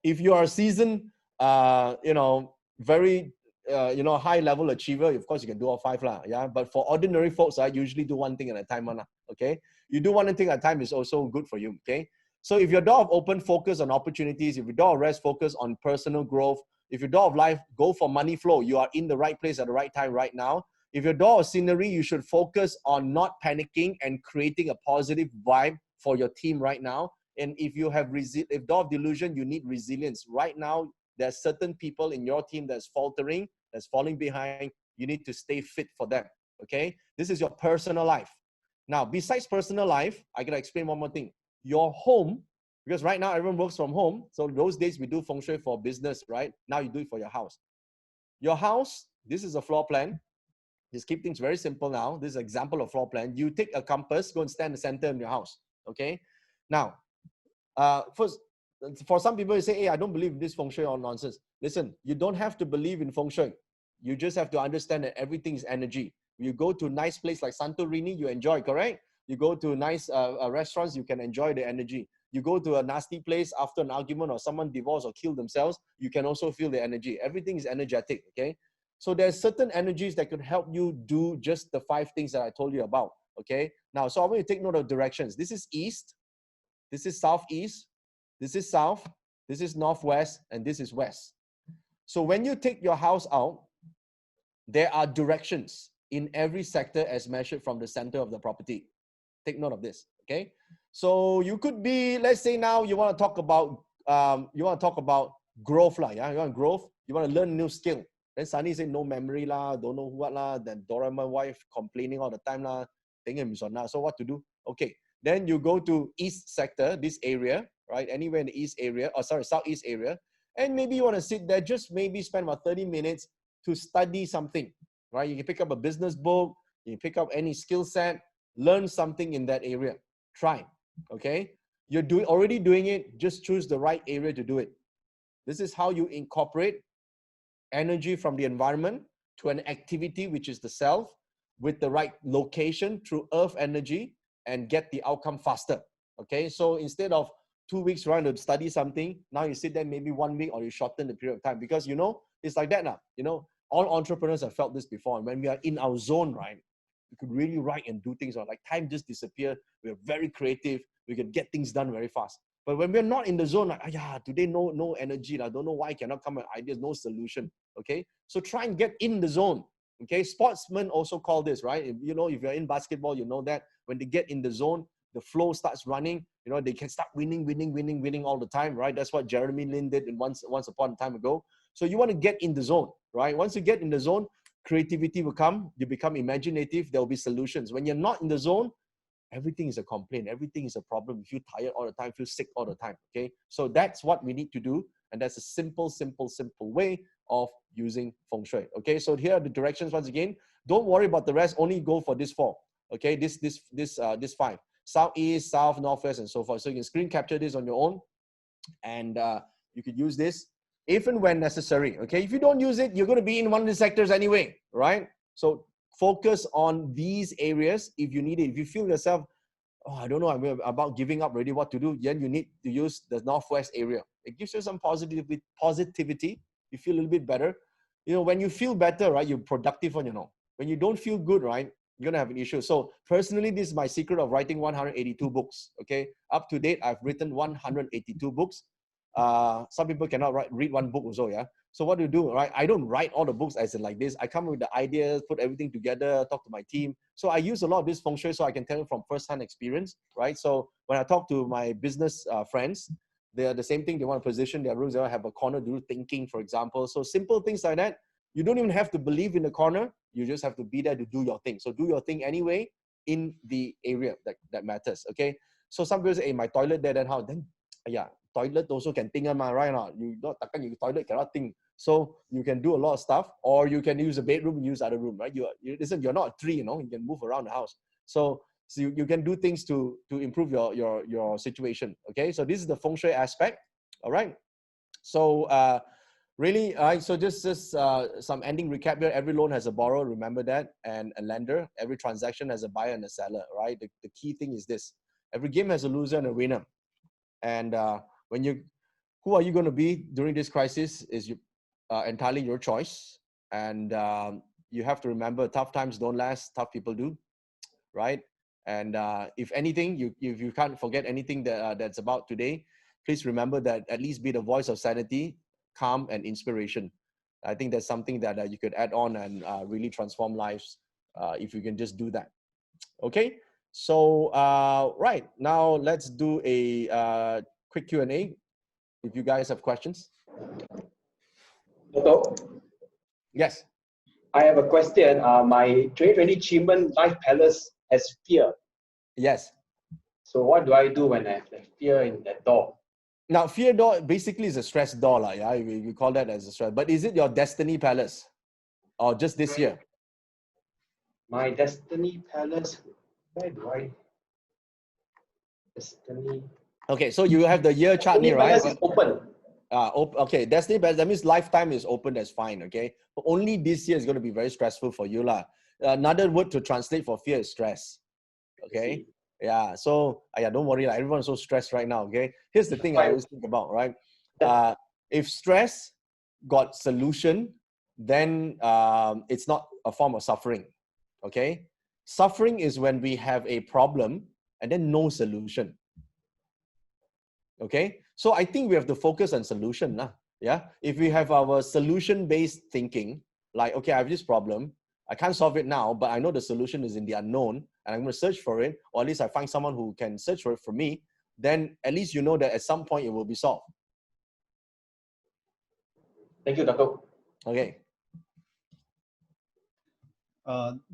If you are a seasoned, very, high level achiever, of course you can do all 5 lah. Yeah. But for ordinary folks, I usually do one thing at a time. Okay. You do one thing at a time is also good for you. Okay. So if your door of open, focus on opportunities. If your door of rest, focus on personal growth. If your door of life, go for money flow. You are in the right place at the right time right now. If your door of scenery, you should focus on not panicking and creating a positive vibe for your team right now. And if you have if door of delusion, you need resilience. Right now, there are certain people in your team that's faltering, that's falling behind. You need to stay fit for them. Okay? This is your personal life. Now, besides personal life, I gotta explain one more thing. Your home, because right now everyone works from home. So those days we do feng shui for business, right? Now you do it for your house. Your house, this is a floor plan. Just keep things very simple now. This is an example of floor plan. You take a compass, go and stand in the center of your house. Okay? Now, first, for some people, you say, hey, I don't believe in this feng shui or nonsense. Listen, you don't have to believe in feng shui. You just have to understand that everything is energy. You go to a nice place like Santorini, you enjoy, correct? You go to nice restaurants, you can enjoy the energy. You go to a nasty place after an argument or someone divorced or killed themselves, you can also feel the energy. Everything is energetic, okay? So there's certain energies that could help you do just the 5 things that I told you about, okay? Now, so I want you to take note of directions. This is east, this is southeast, this is south, this is northwest, and this is west. So when you take your house out, there are directions in every sector as measured from the center of the property. Take note of this, okay? So you could be, let's say now you want to talk about growth lah, yeah? You want growth, you want to learn new skill. Then suddenly say no memory lah, don't know what lah, then Doraemon wife complaining all the time lah, so what to do? Okay, then you go to east sector, this area, right? Anywhere in the east area, southeast area, and maybe you want to sit there, just maybe spend about 30 minutes to study something, right? You can pick up a business book, you can pick up any skill set, learn something in that area. Try, okay? You're already doing it, just choose the right area to do it. This is how you incorporate energy from the environment to an activity, which is the self, with the right location through earth energy and get the outcome faster, okay? So instead of 2 weeks trying to study something, now you sit there maybe 1 week or you shorten the period of time because, it's like that now. All entrepreneurs have felt this before. And when we are in our zone, right, we could really write and do things. Like time just disappear. We're very creative. We can get things done very fast. But when we're not in the zone, like, today no energy. I don't know why I cannot come with ideas, no solution. Okay, so try and get in the zone. Okay, sportsmen also call this, right? If you're in basketball, you know that when they get in the zone, the flow starts running. They can start winning all the time, right? That's what Jeremy Lin did once upon a time ago. So you want to get in the zone, right? Once you get in the zone, creativity will come. You become imaginative. There will be solutions. When you're not in the zone, everything is a complaint. Everything is a problem. You feel tired all the time, feel sick all the time, okay? So that's what we need to do. And that's a simple way of using feng shui, okay? So here are the directions once again. Don't worry about the rest. Only go for this 4, okay? This 5. Southeast, south, northwest, and so forth. So you can screen capture this on your own. And you could use this if and when necessary, okay? If you don't use it, you're going to be in one of the sectors anyway, right? So focus on these areas if you need it. If you feel yourself, I don't know, I'm about giving up already, what to do, then you need to use the northwest area. It gives you some positivity. You feel a little bit better. When you feel better, right, you're productive on your own. When you don't feel good, right, you're going to have an issue. So personally, this is my secret of writing 182 books, okay? Up to date, I've written 182 books. Some people cannot read one book also, yeah? So what do you do, right? I don't write all the books as in like this. I come with the ideas, put everything together, talk to my team. So I use a lot of this feng shui so I can tell you from first-hand experience, right? So when I talk to my business friends, they're the same thing. They want to position their rooms. They want to have a corner to do thinking, for example. So simple things like that. You don't even have to believe in the corner. You just have to be there to do your thing. So do your thing anyway in the area that matters, okay? So some people say, hey, my toilet there, then how? Then, toilet also can think, right? You toilet cannot think. So you can do a lot of stuff, or you can use a bedroom and use other room, right? You're not a tree, you can move around the house. So you can do things to improve your situation, okay? So this is the feng shui aspect, all right? So really, so just some ending recap here. Every loan has a borrower, remember that, and a lender. Every transaction has a buyer and a seller, right? The key thing is this. Every game has a loser and a winner. And who are you going to be during this crisis is entirely your choice. And you have to remember, tough times don't last, tough people do, right? And if anything, if you can't forget anything that's about today, please remember that at least be the voice of sanity, calm, and inspiration. I think that's something that you could add on and really transform lives if you can just do that. Okay, so right now let's do a quick Q&A if you guys have questions. Dato, Yes. I have a question. My 2020 Achievement Life Palace has fear. Yes. So what do I do when I have fear in that door? Now, fear door basically is a stress door, yeah. You call that as a stress. But is it your Destiny Palace, or just this year? My Destiny Palace. Where do I? Destiny. Okay, so you have the year chart here, right? Palace is open. Okay, Destiny Palace, that means lifetime is open, that's fine, okay? But only this year is going to be very stressful for you. Another word to translate for fear is stress, okay? Yeah, so don't worry, everyone's so stressed right now, okay? Here's the thing I always think about, right? If stress got solution, then it's not a form of suffering, okay? Suffering is when we have a problem and then no solution. Okay, so I think we have to focus on solution. Yeah, if we have our solution-based thinking, like, okay, I have this problem, I can't solve it now, but I know the solution is in the unknown, and I'm going to search for it, or at least I find someone who can search for it for me, then at least you know that at some point it will be solved. Thank you, Dato. Okay.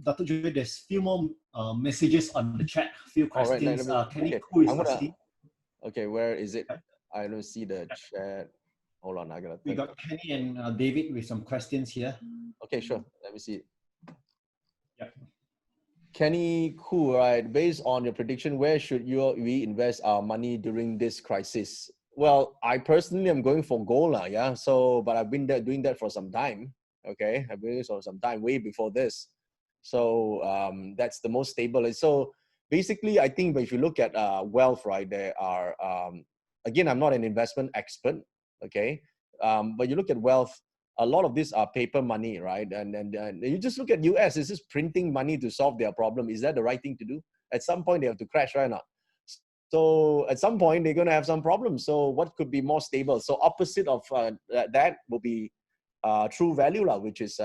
Dr. Joy, there's few more messages on the chat, few questions. Kenny Koo is asking. Okay, where is it? I don't see the chat. Hold on, I gotta think. We got Kenny and David with some questions here. Okay, sure. Let me see. Yep. Kenny Koo, right? Based on your prediction, where should we invest our money during this crisis? Well, I personally am going for gold, yeah. So, but I've been doing that for some time. Okay, I've been doing it for some time, way before this. So that's the most stable. So basically, I think if you look at wealth, right, there are, again, I'm not an investment expert, okay? But you look at wealth, a lot of these are paper money, right? And you just look at US, it's just printing money to solve their problem. Is that the right thing to do? At some point, they have to crash, right now. So at some point, they're going to have some problems. So what could be more stable? So opposite of that will be true value, which is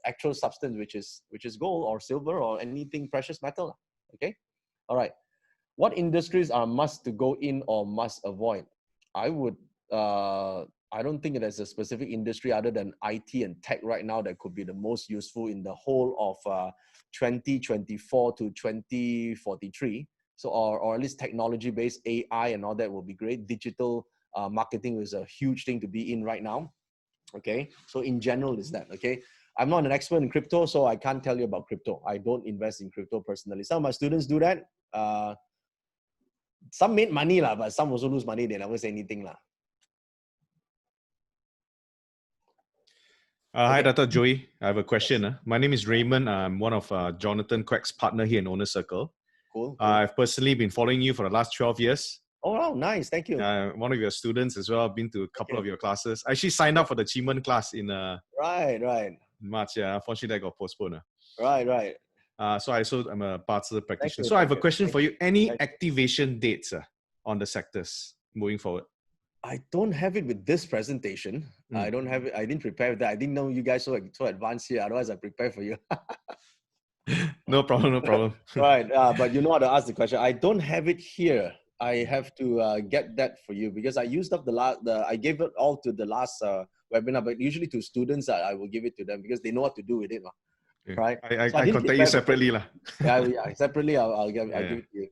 actual substance, which is gold or silver or anything precious metal. Okay, all right. What industries are must to go in or must avoid? I would. I don't think there's a specific industry other than IT and tech right now that could be the most useful in the whole of 2024 to 2043. So, or at least technology-based AI and all that will be great. Digital marketing is a huge thing to be in right now. Okay, so in general is that, okay? I'm not an expert in crypto, so I can't tell you about crypto. I don't invest in crypto personally. Some of my students do that. Some made money, but some also lose money. They never say anything. Hi, Dr. Joey. I have a question. My name is Raymond. I'm one of Jonathan Quack's partner here in Owner Circle. Cool. I've personally been following you for the last 12 years. Oh, wow, nice. Thank you. One of your students as well. I've been to a couple of your classes. I actually signed up for the Achievement class in right. March. Yeah, unfortunately, that got postponed. Right. So I'm a parts practitioner. So I have a question for you. Any activation dates on the sectors moving forward? I don't have it with this presentation. I don't have it. I didn't prepare that. I didn't know you guys so advanced here. Otherwise, I prepare for you. No problem. Right. But you know how to ask the question. I don't have it here. I have to get that for you because I used up I gave it all to the last webinar, but usually to students, I will give it to them because they know what to do with it. Right. I contact you separately. Yeah, separately, I'll give it to you.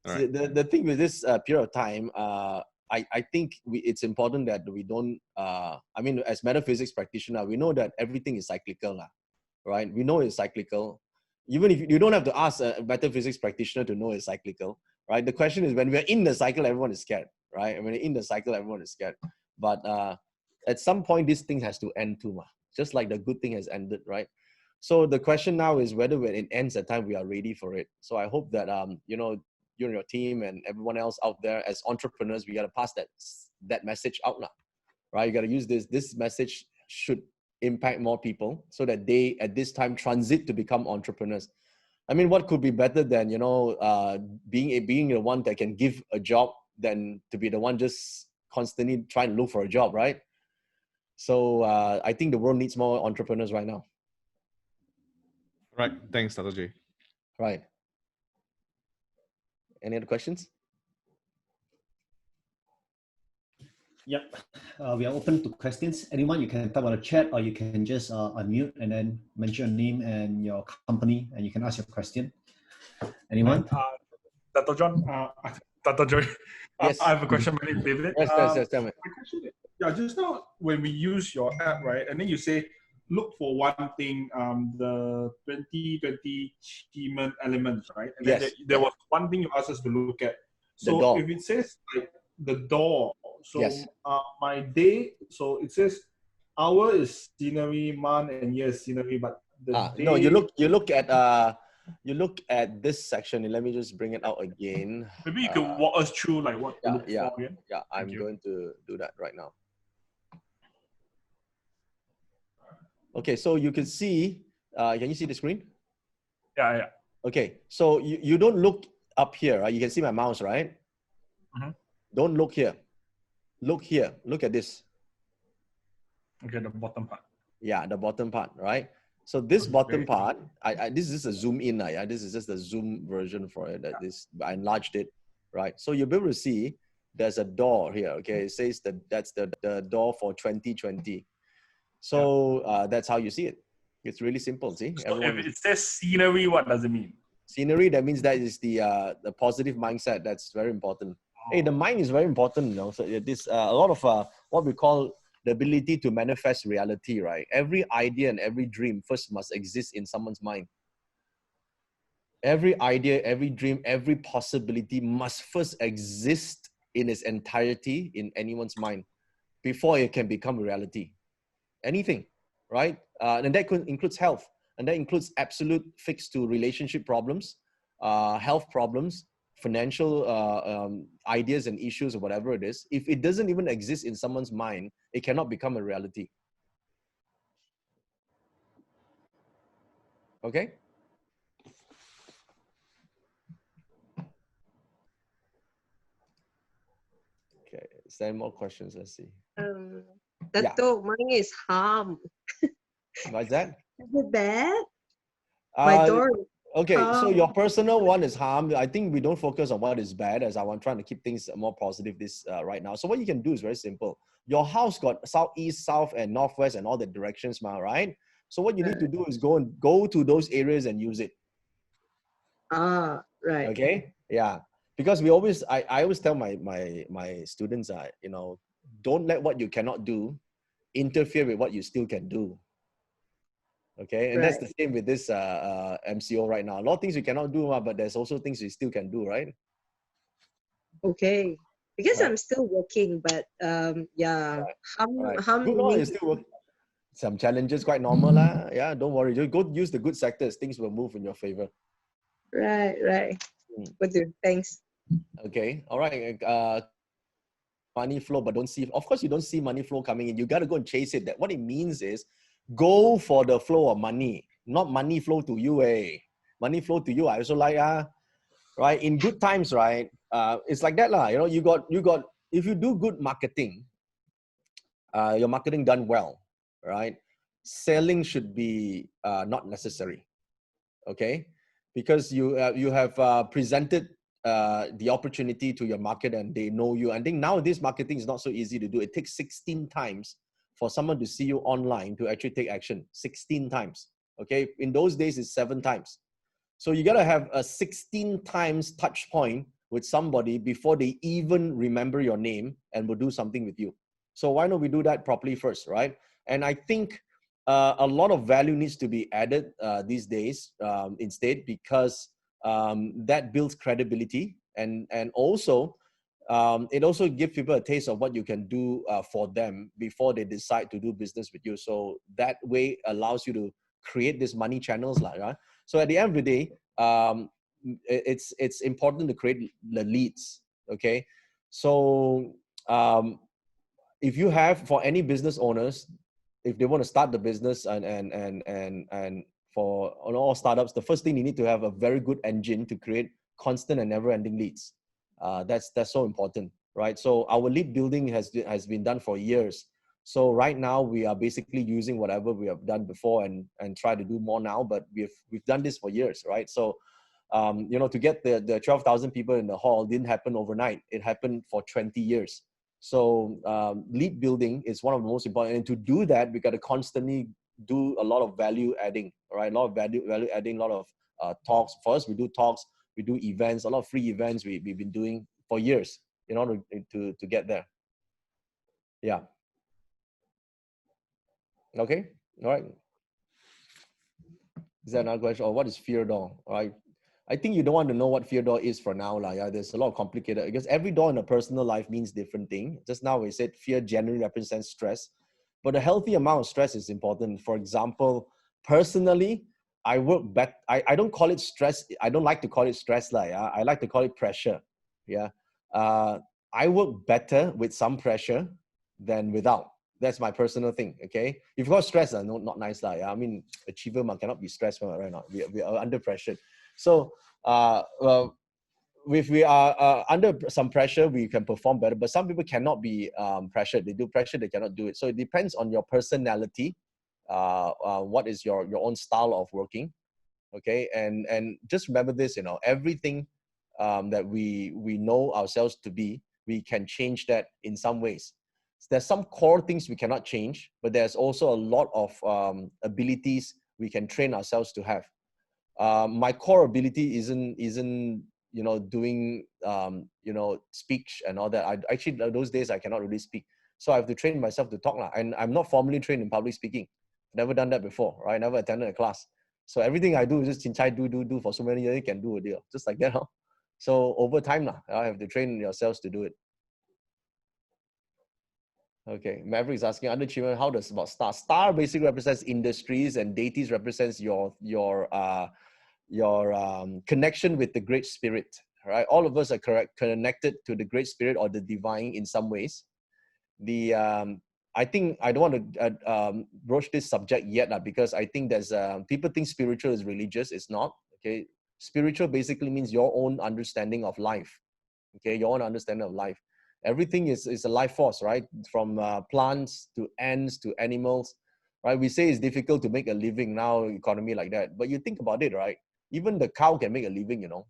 So right. the thing with this period of time, I think it's important that we don't, as metaphysics practitioner, we know that everything is cyclical, right? We know it's cyclical. Even if you don't have to ask a metaphysics practitioner to know it's cyclical, right? The question is when we're in the cycle, everyone is scared, right? And when you're in the cycle, everyone is scared. But at some point, this thing has to end too, just like the good thing has ended, right? So the question now is whether when it ends at time, we are ready for it. So I hope that, you and your team and everyone else out there as entrepreneurs, we got to pass that message out now, right? You got to use this message should impact more people so that they at this time transit to become entrepreneurs. I mean, what could be better than being the one that can give a job than to be the one just constantly trying to look for a job, right? So I think the world needs more entrepreneurs right now. Right. Thanks, Dr. J. Right. Any other questions? Yep. We are open to questions. Anyone, you can type on the chat or you can just unmute and then mention your name and your company and you can ask your question. Anyone? Dr. John, Dr. Joy, yes. I have a question. My name is David. Yes, tell me. My question is, just now when we use your app, right, and then you say, look for one thing, the 2020 achievement elements, right? And then there was one thing you asked us to look at. So if it says like the door, so my day, so it says hour is scenery, month and year is scenery, but the day... No, you look at this section. Let me just bring it out again. Maybe you could walk us through like what to look for again. Yeah, I'm going to do that right now. Okay, so you can see, can you see the screen? Yeah. Okay, so you don't look up here, right? You can see my mouse, right? Mm-hmm. Don't look here. Look here. Look at this. Okay, the bottom part. Yeah, the bottom part, right? So this bottom part, this is a zoom in. This is just the zoom version for it. I enlarged it, right? So you'll be able to see there's a door here, okay? It says that's the door for 2020. So that's how you see it. It's really simple, see? So if it says scenery, what does it mean? Scenery, that means that is the positive mindset. That's very important. Hey, the mind is very important, So this a lot of what we call the ability to manifest reality, right? Every idea and every dream first must exist in someone's mind. Every idea, every dream, every possibility must first exist in its entirety in anyone's mind before it can become a reality. Anything, right? And that includes health. And that includes absolute fix to relationship problems, health problems, financial ideas and issues or whatever it is. If it doesn't even exist in someone's mind, it cannot become a reality. Okay? Is there any more questions? Let's see. Dato, mine is harm. What's that? Is it bad? My door. Okay, so harm. your personal one is harm. I think we don't focus on what is bad, as I'm trying to keep things more positive this right now. So what you can do is very simple. Your house got southeast, south, and northwest, and all the directions, right? So what you need to do is go to those areas and use it. Ah, right. Okay, yeah, because I always tell my students, you know, don't let what you cannot do interfere with what you still can do. Okay, and that's the same with this MCO right now. A lot of things you cannot do, but there's also things you still can do, right? Okay. Because Right. I'm still working, but yeah, Right. how Good, no, many? it's still work. Some challenges, quite normal, lah. Yeah, don't worry. Just go use the good sectors. Things will move in your favor. Right. Will do. Thanks. Okay, all right. Money flow, but don't see. Of course, you don't see money flow coming in. You got to go and chase it. That what it means is, go for the flow of money, not money flow to you. Money flow to you. I also like right. In good times, right? It's like that lah. You know, you got. If you do good marketing, your marketing done well, right? Selling should be not necessary, okay? Because you have presented the opportunity to your market and they know you. I think nowadays marketing is not so easy to do. It takes 16 times for someone to see you online to actually take action. 16 times, okay? In those days, it's 7 times. So you got to have a 16 times touch point with somebody before they even remember your name and will do something with you. So why don't we do that properly first, right? And I think a lot of value needs to be added these days instead, because that builds credibility, and also it also gives people a taste of what you can do for them before they decide to do business with you. So that way allows you to create these money channels, right? So at the end of the day, it's important to create the leads. Okay, so if you have, for any business owners, if they want to start the business and for all startups, the first thing you need to have a very good engine to create constant and never-ending leads. That's so important, right? So our lead building has been done for years. So right now we are basically using whatever we have done before and try to do more now, but we've done this for years, right? So you know, to get the 12,000 people in the hall didn't happen overnight. It happened for 20 years. So lead building is one of the most important. And to do that, we got to constantly do a lot of value adding, right? A lot of value adding, a lot of talks. First, we do talks, we do events, a lot of free events we've been doing for years in order to get there. Yeah. Okay. All right. Is there another question? Or what is fear door? All right. I think you don't want to know what fear door is for now. Yeah, there's a lot of complicated, because every door in a personal life means different thing. Just now we said fear generally represents stress, but a healthy amount of stress is important. For example, personally, I work better. I don't call it stress. I don't like to call it stress. Yeah? I like to call it pressure. Yeah. I work better with some pressure than without. That's my personal thing. Okay. If you got stress, not nice. Yeah? I mean, achiever cannot be stressed right now. We are under pressure. So if we are under some pressure, we can perform better. But some people cannot be pressured. They do pressure, they cannot do it. So it depends on your personality. What is your own style of working? Okay, and just remember this. You know, everything that we know ourselves to be, we can change that in some ways. There's some core things we cannot change, but there's also a lot of abilities we can train ourselves to have. My core ability isn't you know, doing you know, speech and all that. I actually, those days I cannot really speak, so I have to train myself to talk, and I'm not formally trained in public speaking. Never done that before, right? Never attended a class. So everything I do is just chincai do for so many years. You can do a deal just like that, huh? So over time I have to train yourselves to do it. Okay, Maverick is asking, underachievement, how does about star? Star basically represents industries, and deities represents your connection with the Great Spirit, right? All of us are connected to the Great Spirit or the divine in some ways. I think I don't want to broach this subject yet, because I think there's people think spiritual is religious. It's not. Okay, spiritual basically means your own understanding of life. Okay, your own understanding of life. Everything is a life force, right? From plants to ants to animals, right? We say it's difficult to make a living now, economy like that. But you think about it, right? Even the cow can make a living, you know.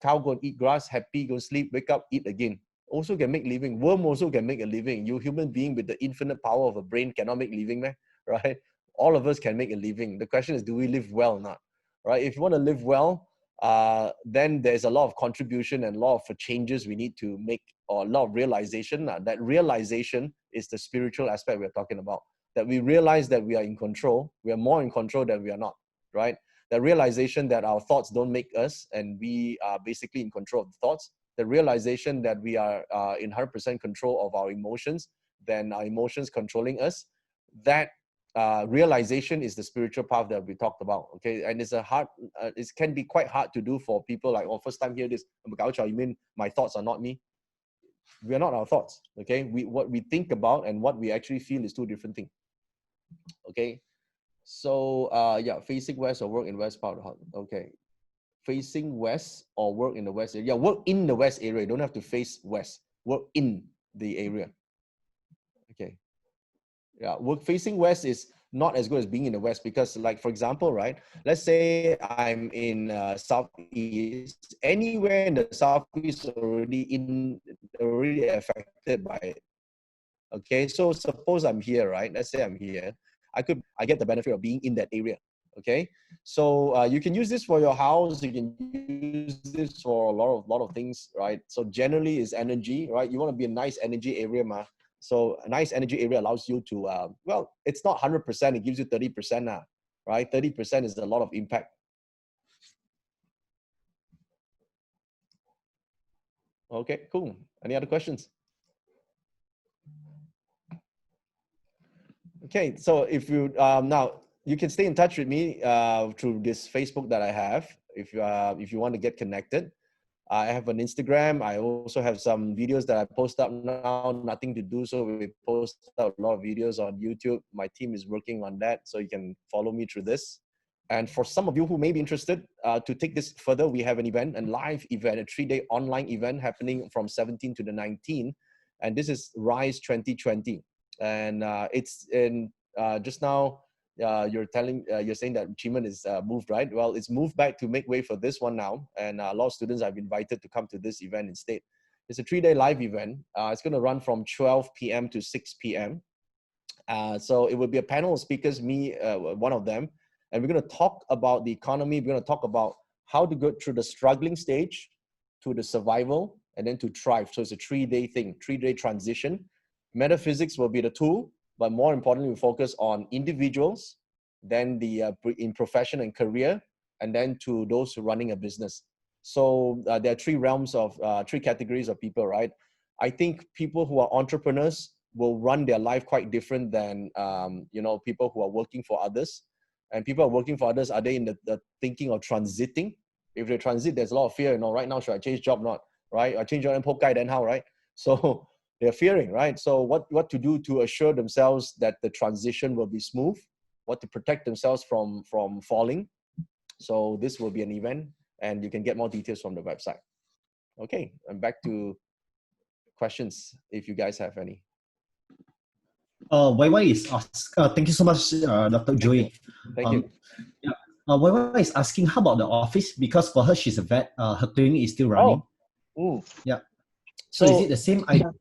Cow go and eat grass, happy, go sleep, wake up, eat again. Also can make living. Worm also can make a living. You human being with the infinite power of a brain cannot make living, man, right? All of us can make a living. The question is, do we live well or not, right? If you want to live well, then there's a lot of contribution and a lot of changes we need to make, or a lot of realization. That realization is the spiritual aspect we're talking about. That we realize that we are in control. We are more in control than we are not, right? The realization that our thoughts don't make us and we are basically in control of the thoughts. The realization that we are in 100% control of our emotions, then our emotions controlling us. That realization is the spiritual path that we talked about, okay? And it's it can be quite hard to do for people like, oh, first time hear this, you mean my thoughts are not me? We are not our thoughts, okay? What we think about and what we actually feel is two different things, okay? So yeah, facing west or work in west part of the house. Okay. Facing west or work in the west area. Yeah, work in the west area. You don't have to face west. Work in the area. Okay. Yeah, work facing west is not as good as being in the west because, like, for example, right? Let's say I'm in southeast. Anywhere in the southeast already affected by it. Okay, so suppose I'm here, right? Let's say I'm here. I get the benefit of being in that area. Okay, so you can use this for your house. You can use this for a lot of things, right? So generally, is energy, right? You want to be a nice energy area, ma. So a nice energy area allows you to, well, it's not 100%. It gives you 30% now, right? 30% is a lot of impact. Okay, cool. Any other questions? Okay, so if you now you can stay in touch with me through this Facebook that I have. If you want to get connected, I have an Instagram. I also have some videos that I post up now. Nothing to do, so we post out a lot of videos on YouTube. My team is working on that, so you can follow me through this. And for some of you who may be interested to take this further, we have an event, a live event, a 3-day online event happening from 17 to the 19th, and this is Rise 2020. And it's in just now you're saying that achievement is moved, right? Well, it's moved back to make way for this one now, and a lot of students I've invited to come to this event instead. It's a 3-day live event. It's going to run from 12 p.m. to 6 p.m. So it will be a panel of speakers, me, one of them, and we're going to talk about the economy. We're going to talk about how to go through the struggling stage to the survival and then to thrive. So it's a 3-day thing, 3-day transition. Metaphysics will be the tool, but more importantly, we focus on individuals, then the in profession and career, and then to those who are running a business. So there are 3 realms of 3 categories of people, right? I think people who are entrepreneurs will run their life quite different than people who are working for others. And people are working for others, are they in the thinking of transiting? If they transit, there's a lot of fear. Right now, should I change job? Not right. I change job and poke guy, then how? Right. So they're fearing, right? So what to do to assure themselves that the transition will be smooth? What to protect themselves from falling? So this will be an event, and you can get more details from the website. Okay, and back to questions if you guys have any. YY is asked. Thank you so much, Dr. Joey. Thank you. Yeah. YY is asking how about the office, because for her she's a vet. Her clinic is still running. Oh. Yeah. So is it the same idea?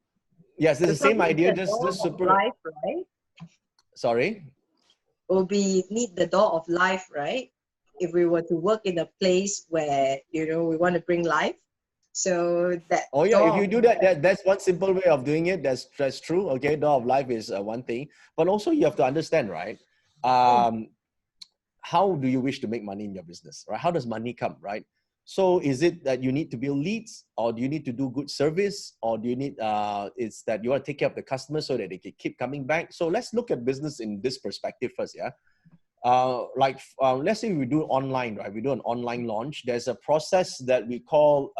Yes, it's the same idea. Just super. Life, right? Sorry. Will be need the door of life, right? If we were to work in a place where we want to bring life, so that. Oh yeah, if you do that's one simple way of doing it. That's true. Okay, door of life is one thing, but also you have to understand, right? How do you wish to make money in your business, right? How does money come, right? So is it that you need to build leads, or do you need to do good service, or do you need it's that you want to take care of the customers so that they can keep coming back? So let's look at business in this perspective first, yeah. Let's say we do online, right? We do an online launch. There's a process that we call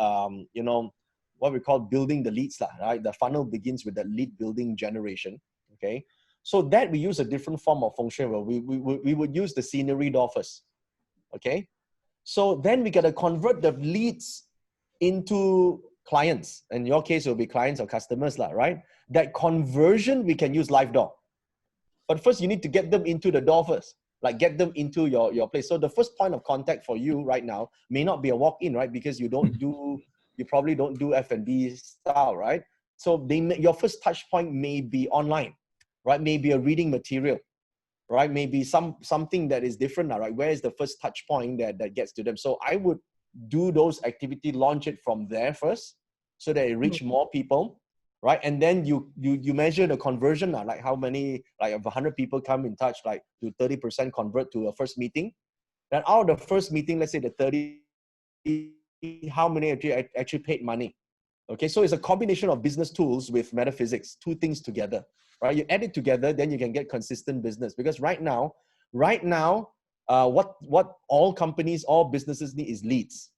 what we call building the leads, right? The funnel begins with the lead building generation. Okay, so that we use a different form of function where we would use the scenery door first. Okay. So then we got to convert the leads into clients. In your case, it will be clients or customers, right? That conversion, we can use live door. But first, you need to get them into the door first, like get them into your place. So the first point of contact for you right now may not be a walk-in, right? Because you probably don't do F&B style, right? So your first touch point may be online, right? Maybe a reading material, right? Maybe something that is different now, right? Where is the first touch point that gets to them? So I would do those activity, launch it from there first, so that it reach more people, right? And then you measure the conversion now, like how many, like if 100 people come in touch, like do 30% convert to a first meeting. Then out of the first meeting, let's say the 30, how many actually paid money? Okay, so it's a combination of business tools with metaphysics, two things together, right? You add it together, then you can get consistent business. Because right now, what all companies, all businesses need is leads.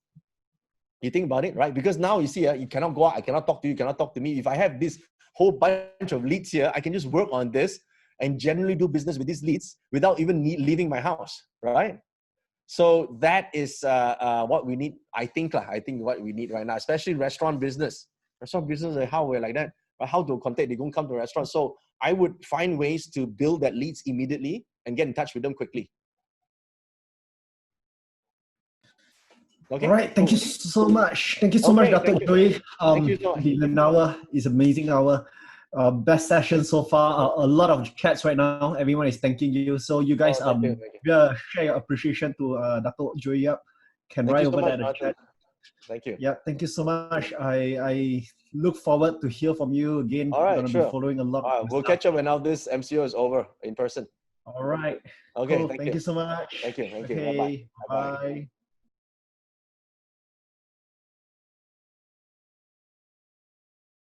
You think about it, right? Because now you see, you cannot go out, I cannot talk to you, you cannot talk to me. If I have this whole bunch of leads here, I can just work on this and generally do business with these leads without even leaving my house, right? So that is what we need, I think what we need right now, especially restaurant business. Restaurant business is how we're like that, but how to contact, they don't come to a restaurant. So I would find ways to build that leads immediately and get in touch with them quickly. Okay. All right. Thank you so much. Thank you so much, Dato Joey. Thank you so much. An hour is amazing hour. Best session so far. A lot of chats right now. Everyone is thanking you. So you guys share your appreciation to Dato Joey Yap. Can write over that in the chat. Thank you. Yeah, thank you so much. I look forward to hear from you again. All right, We're gonna be following a lot. All right, we'll catch up when now this MCO is over in person. All right. Okay. Cool. Thank you so much. Thank you. Okay. Bye.